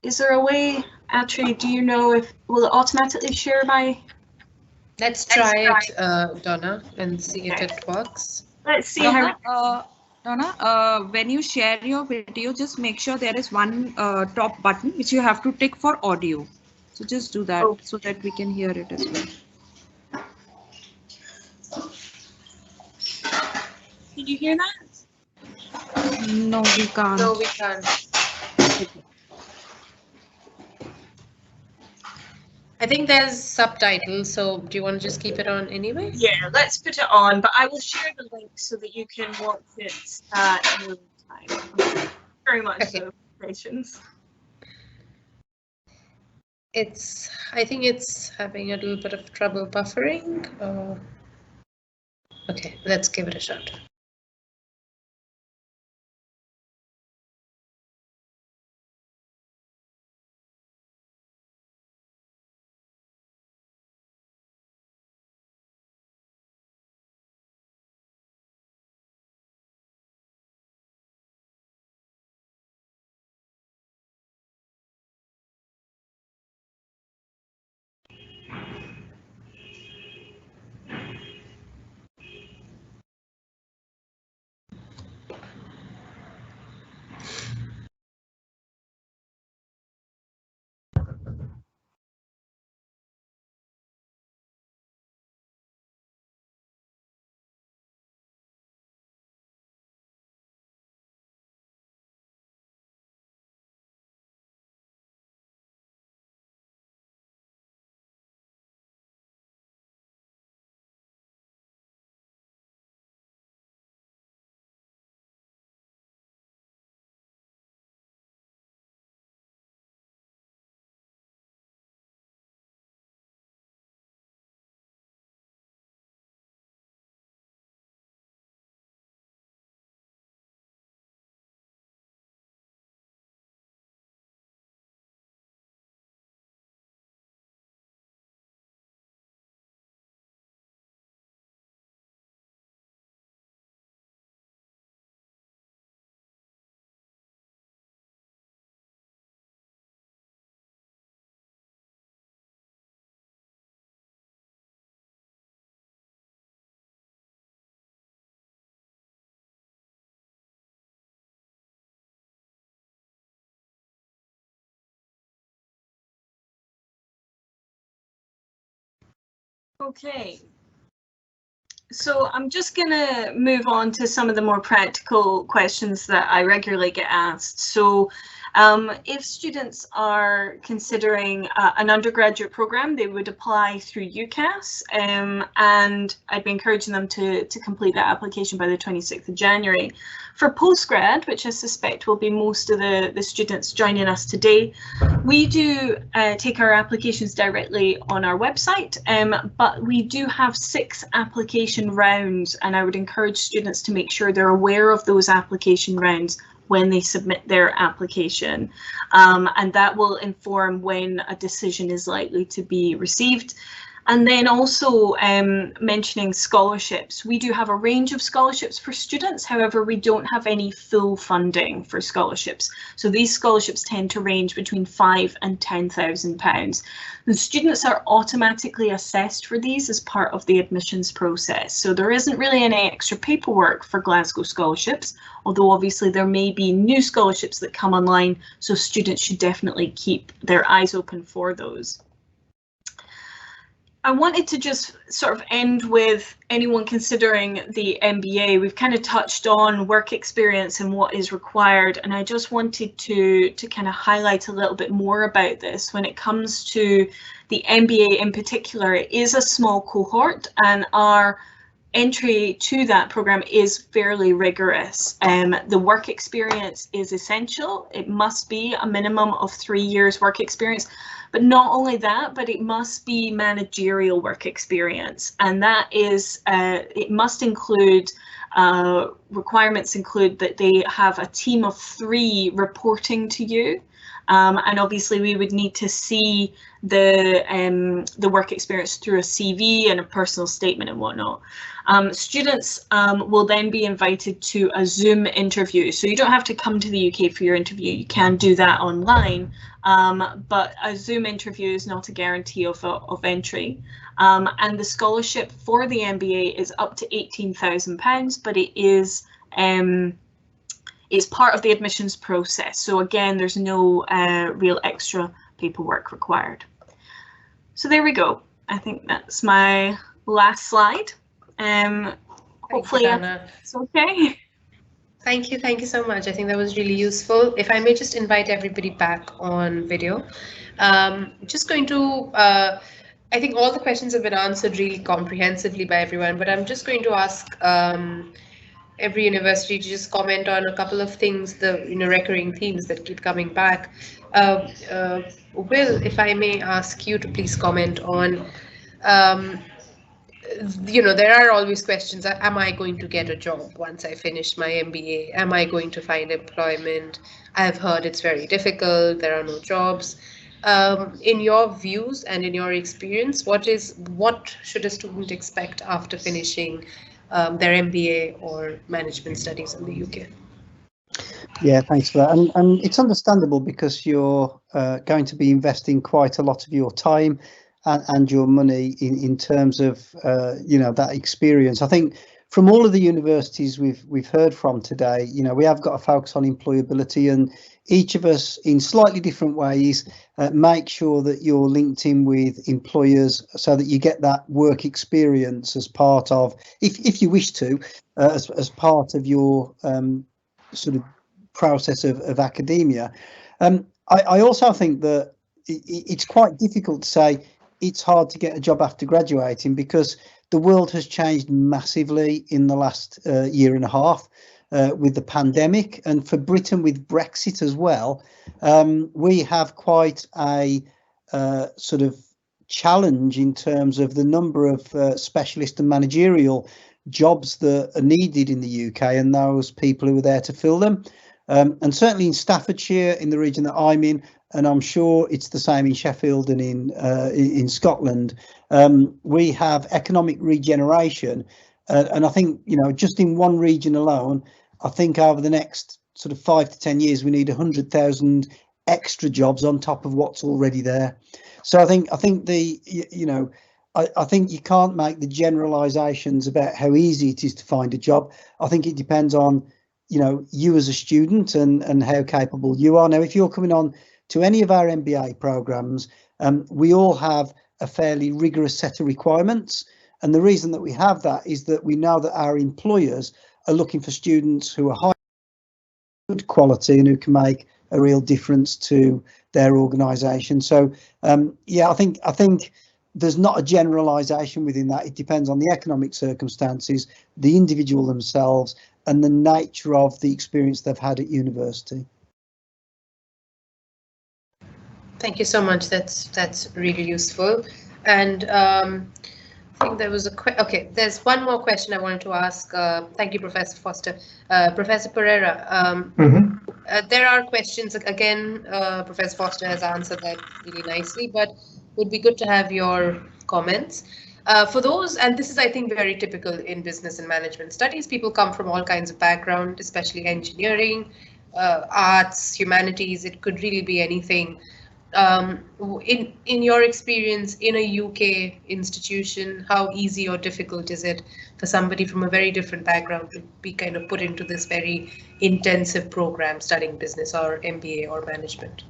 Is there a way, Atri, do you know if will it automatically share my? Let's try it, Donna, and see if it works. Let's see Donna, how. Donna, when you share your video, just make sure there is one top button which you have to tick for audio. So just do that so that we can hear it as well. Did you hear that? No, we can't. No, we can't. I think there's subtitles, so do you want to just keep it on anyway? Yeah, let's put it on, but I will share the link so that you can watch it in real time. Very much so. Patience. I think it's having a little bit of trouble buffering. Okay, let's give it a shot. Okay. So I'm just going to move on to some of the more practical questions that I regularly get asked. So if students are considering an undergraduate program, they would apply through UCAS, and I'd be encouraging them to complete that application by the 26th of January. For postgrad, which I suspect will be most of the students joining us today, we do take our applications directly on our website, but we do have 6 application rounds, and I would encourage students to make sure they're aware of those application rounds when they submit their application, and that will inform when a decision is likely to be received. And then also mentioning scholarships. We do have a range of scholarships for students, however, we don't have any full funding for scholarships. So these scholarships tend to range between £5,000 and £10,000. The students are automatically assessed for these as part of the admissions process. So there isn't really any extra paperwork for Glasgow scholarships, although obviously there may be new scholarships that come online, so students should definitely keep their eyes open for those. I wanted to just sort of end with anyone considering the MBA. We've kind of touched on work experience and what is required, and I just wanted to kind of highlight a little bit more about this. When it comes to the MBA in particular, it is a small cohort, and our entry to that program is fairly rigorous. The work experience is essential. It must be a minimum of 3 years work experience. But not only that, but it must be managerial work experience, and that is, it must include, requirements include that they have a team of 3 reporting to you, and obviously we would need to see the work experience through a CV and a personal statement and whatnot. Students will then be invited to a Zoom interview, so you don't have to come to the UK for your interview, you can do that online. But a Zoom interview is not a guarantee of entry. And the scholarship for the MBA is up to £18,000, but it is it's part of the admissions process. So again, there's no real extra paperwork required. So there we go. I think that's my last slide. Hopefully it's okay. Thank you so much. I think that was really useful. If I may just invite everybody back on video. Just going to, I think all the questions have been answered really comprehensively by everyone, but I'm just going to ask every university to just comment on a couple of things, the recurring themes that keep coming back. Will, if I may ask you to please comment on, there are always questions. Am I going to get a job once I finish my MBA? Am I going to find employment? I've heard it's very difficult. There are no jobs. In your views and in your experience, what should a student expect after finishing their MBA or management studies in the UK? Yeah, thanks for that. And it's understandable because you're going to be investing quite a lot of your time and your money in terms of that experience. I think from all of the universities we've heard from today, we have got a focus on employability, and each of us in slightly different ways make sure that you're linked in with employers so that you get that work experience as part of, if you wish to, as part of your sort of process of academia. I also think that it's quite difficult to say it's hard to get a job after graduating, because the world has changed massively in the last year and a half with the pandemic, and for Britain with Brexit as well. We have quite a sort of challenge in terms of the number of specialist and managerial jobs that are needed in the UK and those people who are there to fill them. And certainly in Staffordshire, in the region that I'm in, and I'm sure it's the same in Sheffield and in Scotland, we have economic regeneration. And I think, just in one region alone, I think over the next sort of 5 to 10 years, we need 100,000 extra jobs on top of what's already there. So I think I think you can't make the generalizations about how easy it is to find a job. I think it depends on, you as a student and how capable you are. Now, if you're coming on to any of our MBA programs, we all have a fairly rigorous set of requirements. And the reason that we have that is that we know that our employers are looking for students who are high good quality and who can make a real difference to their organisation. So yeah, I think there's not a generalisation within that. It depends on the economic circumstances, the individual themselves, and the nature of the experience they've had at university. Thank you so much. That's really useful. And I think there was okay, there's one more question I wanted to ask. Thank you, Professor Foster. Professor Pereira, there are questions, again, Professor Foster has answered that really nicely, but would be good to have your comments. For those, and this is, I think, very typical in business and management studies, people come from all kinds of background, especially engineering, arts, humanities, it could really be anything. In your experience in a UK institution, how easy or difficult is it for somebody from a very different background to be kind of put into this very intensive program studying business or MBA or management?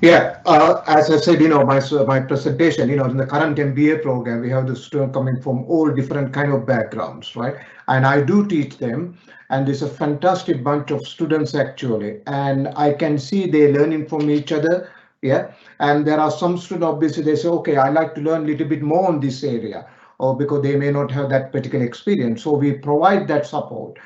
Yeah, as I said, my presentation, in the current MBA program, we have the students coming from all different kind of backgrounds, right? And I do teach them, and there's a fantastic bunch of students actually, and I can see they're learning from each other. Yeah, and there are some students, obviously, they say, okay, I like to learn a little bit more on this area, or because they may not have that particular experience. So we provide that support.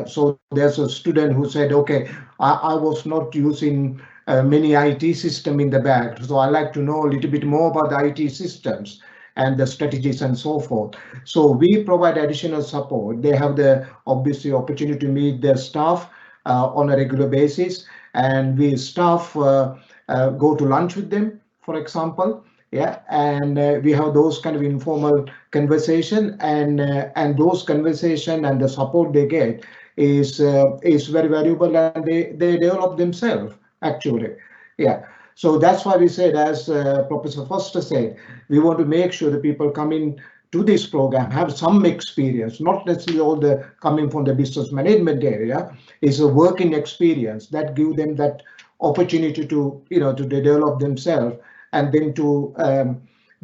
So there's a student who said, okay, I was not using many IT system in the back, so I like to know a little bit more about the IT systems and the strategies and so forth. So we provide additional support. They have the obviously opportunity to meet their staff on a regular basis, and we staff go to lunch with them, for example. Yeah, and we have those kind of informal conversation, and those conversation and the support they get is very valuable, and they develop themselves actually. Yeah, so that's why we said, as Professor Foster said, we want to make sure the people coming to this program have some experience, not necessarily all the coming from the business management area. Is a working experience that give them that opportunity to to develop themselves, and then to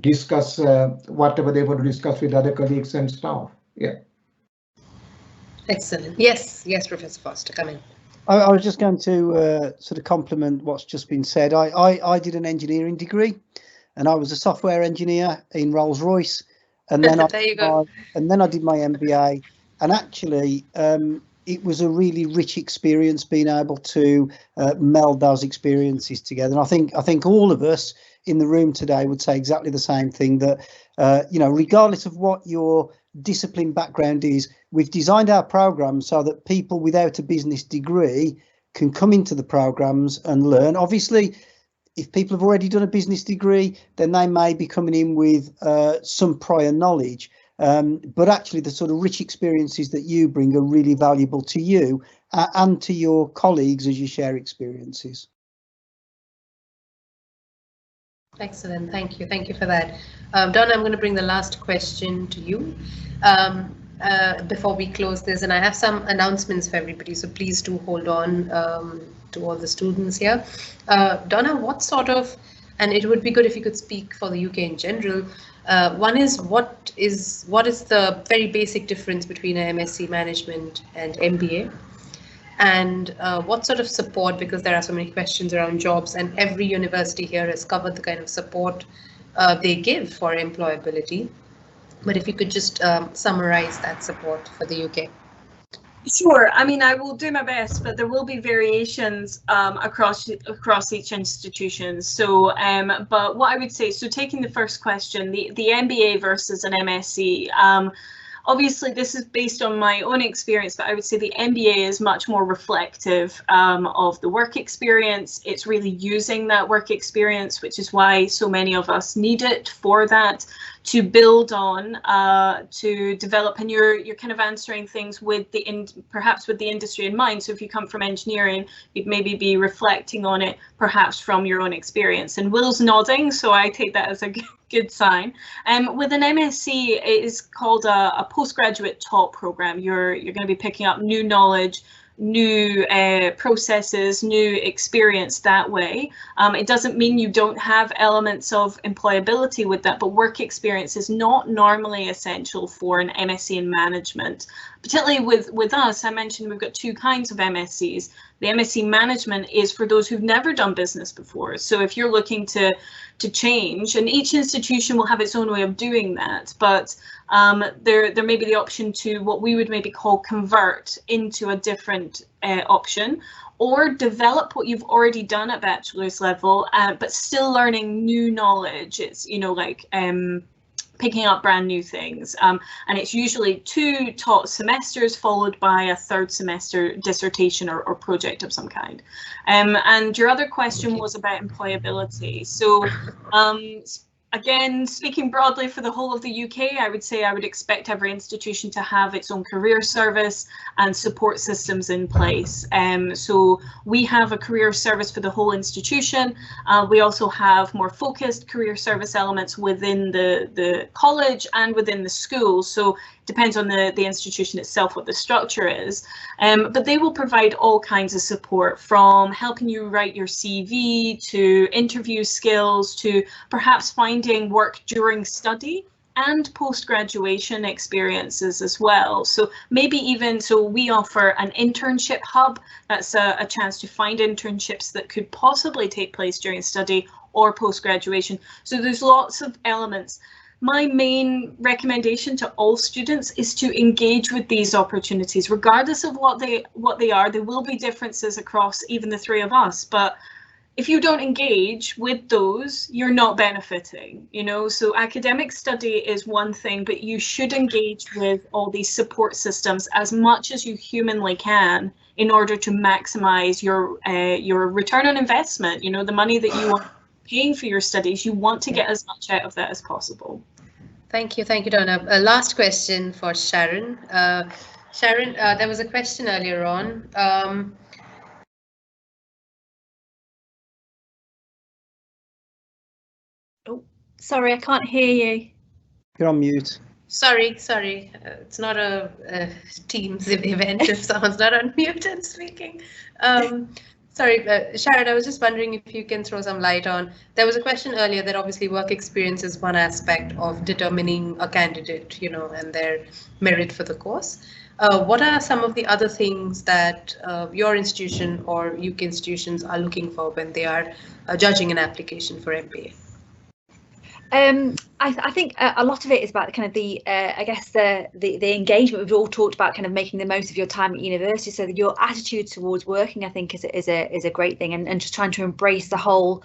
discuss whatever they want to discuss with other colleagues and staff. Yeah. Excellent. Yes, Professor Foster, come in. I was just going to sort of compliment what's just been said. I did an engineering degree, and I was a software engineer in Rolls-Royce, and then I did my MBA, and actually it was a really rich experience being able to meld those experiences together. And I think all of us in the room today would say exactly the same thing, that regardless of what your discipline background is, we've designed our programs so that people without a business degree can come into the programs and learn. Obviously, if people have already done a business degree, then they may be coming in with some prior knowledge. But actually, the sort of rich experiences that you bring are really valuable to you and to your colleagues as you share experiences. Excellent. Thank you. Thank you for that. Donna, I'm going to bring the last question to you before we close this, and I have some announcements for everybody, so please do hold on to all the students here. Donna, what sort of, and it would be good if you could speak for the UK in general. One is what is the very basic difference between an MSc Management and MBA? And what sort of support, because there are so many questions around jobs, and every university here has covered the kind of support they give for employability. But if you could just summarize that support for the UK. Sure. I mean, I will do my best, but there will be variations across each institution. So, but what I would say, so taking the first question, the MBA versus an MSc. Obviously, this is based on my own experience, but I would say the MBA is much more reflective of the work experience. It's really using that work experience, which is why so many of us need it for that, to build on, to develop, and you're kind of answering things with perhaps with the industry in mind. So if you come from engineering, you'd maybe be reflecting on it perhaps from your own experience. And Will's nodding, so I take that as a good sign. With an MSc, it is called a postgraduate top program. You're going to be picking up new knowledge new processes, new experience that way. It doesn't mean you don't have elements of employability with that, but work experience is not normally essential for an MSc in management. Particularly with us, I mentioned we've got two kinds of MScs. The MSc management is for those who've never done business before. So if you're looking to change, and each institution will have its own way of doing that, but there may be the option to what we would maybe call convert into a different option, or develop what you've already done at bachelor's level, but still learning new knowledge. It's, you know, like picking up brand new things, and it's usually 2 taught semesters followed by a 3rd semester dissertation or project of some kind. And your other question was about employability. So again, speaking broadly for the whole of the UK, I would say I would expect every institution to have its own career service and support systems in place. So we have a career service for the whole institution. We also have more focused career service elements within the college and within the school. So it depends on the institution itself what the structure is. But they will provide all kinds of support, from helping you write your CV to interview skills to perhaps finding work during study and post-graduation experiences as well. So maybe even, so we offer an internship hub. That's a chance to find internships that could possibly take place during study or post-graduation. So there's lots of elements. My main recommendation to all students is to engage with these opportunities, regardless of what they are. There will be differences across even the 3 of us, but if you don't engage with those, you're not benefiting, you know. So academic study is one thing, but you should engage with all these support systems as much as you humanly can in order to maximize your return on investment. You know, the money that you are paying for your studies, you want to get as much out of that as possible. Thank you, Donna. Last question for Sharon. Sharon, there was a question earlier on. Sorry, I can't hear you. You're on mute. Sorry. It's not a Teams event if someone's not on mute and speaking. Sorry, Sharon, I was just wondering if you can throw some light on, there was a question earlier that obviously work experience is one aspect of determining a candidate, you know, and their merit for the course. What are some of the other things that your institution or UK institutions are looking for when they are judging an application for MBA? I think a lot of it is about kind of I guess the engagement. We've all talked about kind of making the most of your time at university. So that your attitude towards working, I think, is a great thing, and just trying to embrace the whole,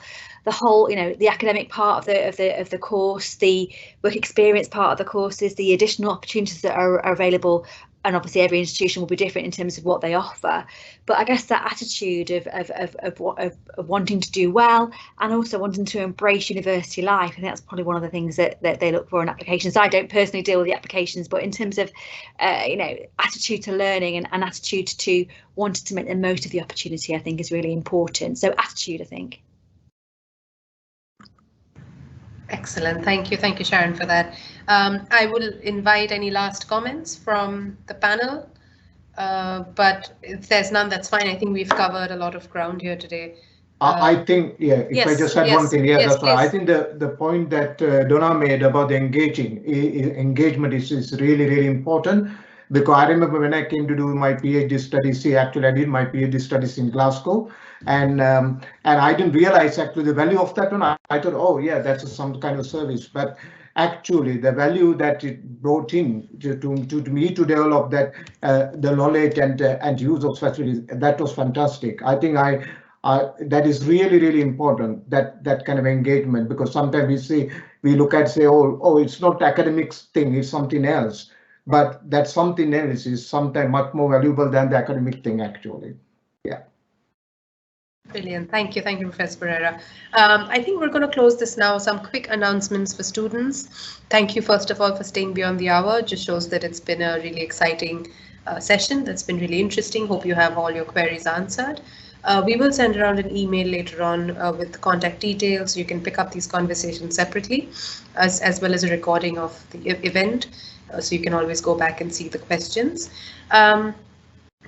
you know, the academic part of the course, the work experience part of the courses, the additional opportunities that are available. And obviously every institution will be different in terms of what they offer, but I guess that attitude of wanting to do well and also wanting to embrace university life, I think that's probably one of the things that they look for in applications. I don't personally deal with the applications, but in terms of you know, attitude to learning and attitude to wanting to make the most of the opportunity, I think is really important. So attitude, I think. Excellent. Thank you, Sharon, for that. I will invite any last comments from the panel, but if there's none, that's fine. I think we've covered a lot of ground here today. I think, yeah, if yes, I just said one thing, yeah, that's right. I think the point that Donna made about the engagement is really, really important, because I remember when I came to do my PhD studies, actually I did my PhD studies in Glasgow, and I didn't realize actually the value of that one. I thought, oh yeah, that's some kind of service, but actually the value that it brought in to me to develop that the knowledge and use of facilities, that was fantastic. I think that is really, really important, that kind of engagement, because sometimes we look at say, oh, it's not academics thing, it's something else, but that something else is sometimes much more valuable than the academic thing actually. Yeah. Brilliant. Thank you, Professor Pereira. I think we're going to close this now. Some quick announcements for students. Thank you, first of all, for staying beyond the hour. Just shows that it's been a really exciting session. That's been really interesting. Hope you have all your queries answered. We will send around an email later on with the contact details. You can pick up these conversations separately, as well as a recording of the event. So you can always go back and see the questions.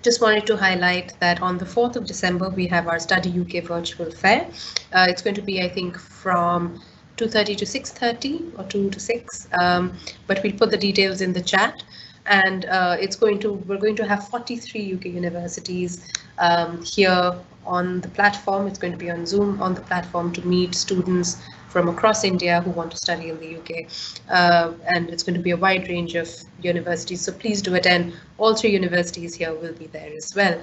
Just wanted to highlight that on the 4th of December, we have our Study UK virtual fair. It's going to be, I think, from 2:30 to 6:30 or 2 to 6, but we'll put the details in the chat. And we're going to have 43 UK universities here on the platform. It's going to be on Zoom on the platform to meet students from across India who want to study in the UK. And it's going to be a wide range of universities. So please do attend. All 3 universities here will be there as well.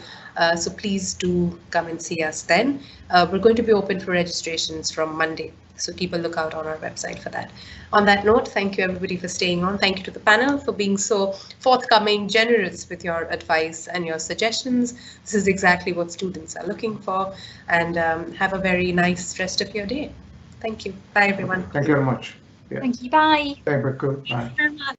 So please do come and see us then. We're going to be open for registrations from Monday. So keep a lookout on our website for that. On that note, thank you everybody for staying on. Thank you to the panel for being so forthcoming, generous with your advice and your suggestions. This is exactly what students are looking for. And have a very nice rest of your day. Thank you. Bye, everyone. Thank you very much. Yeah. Thank you. Bye. Bye. Thank you very much.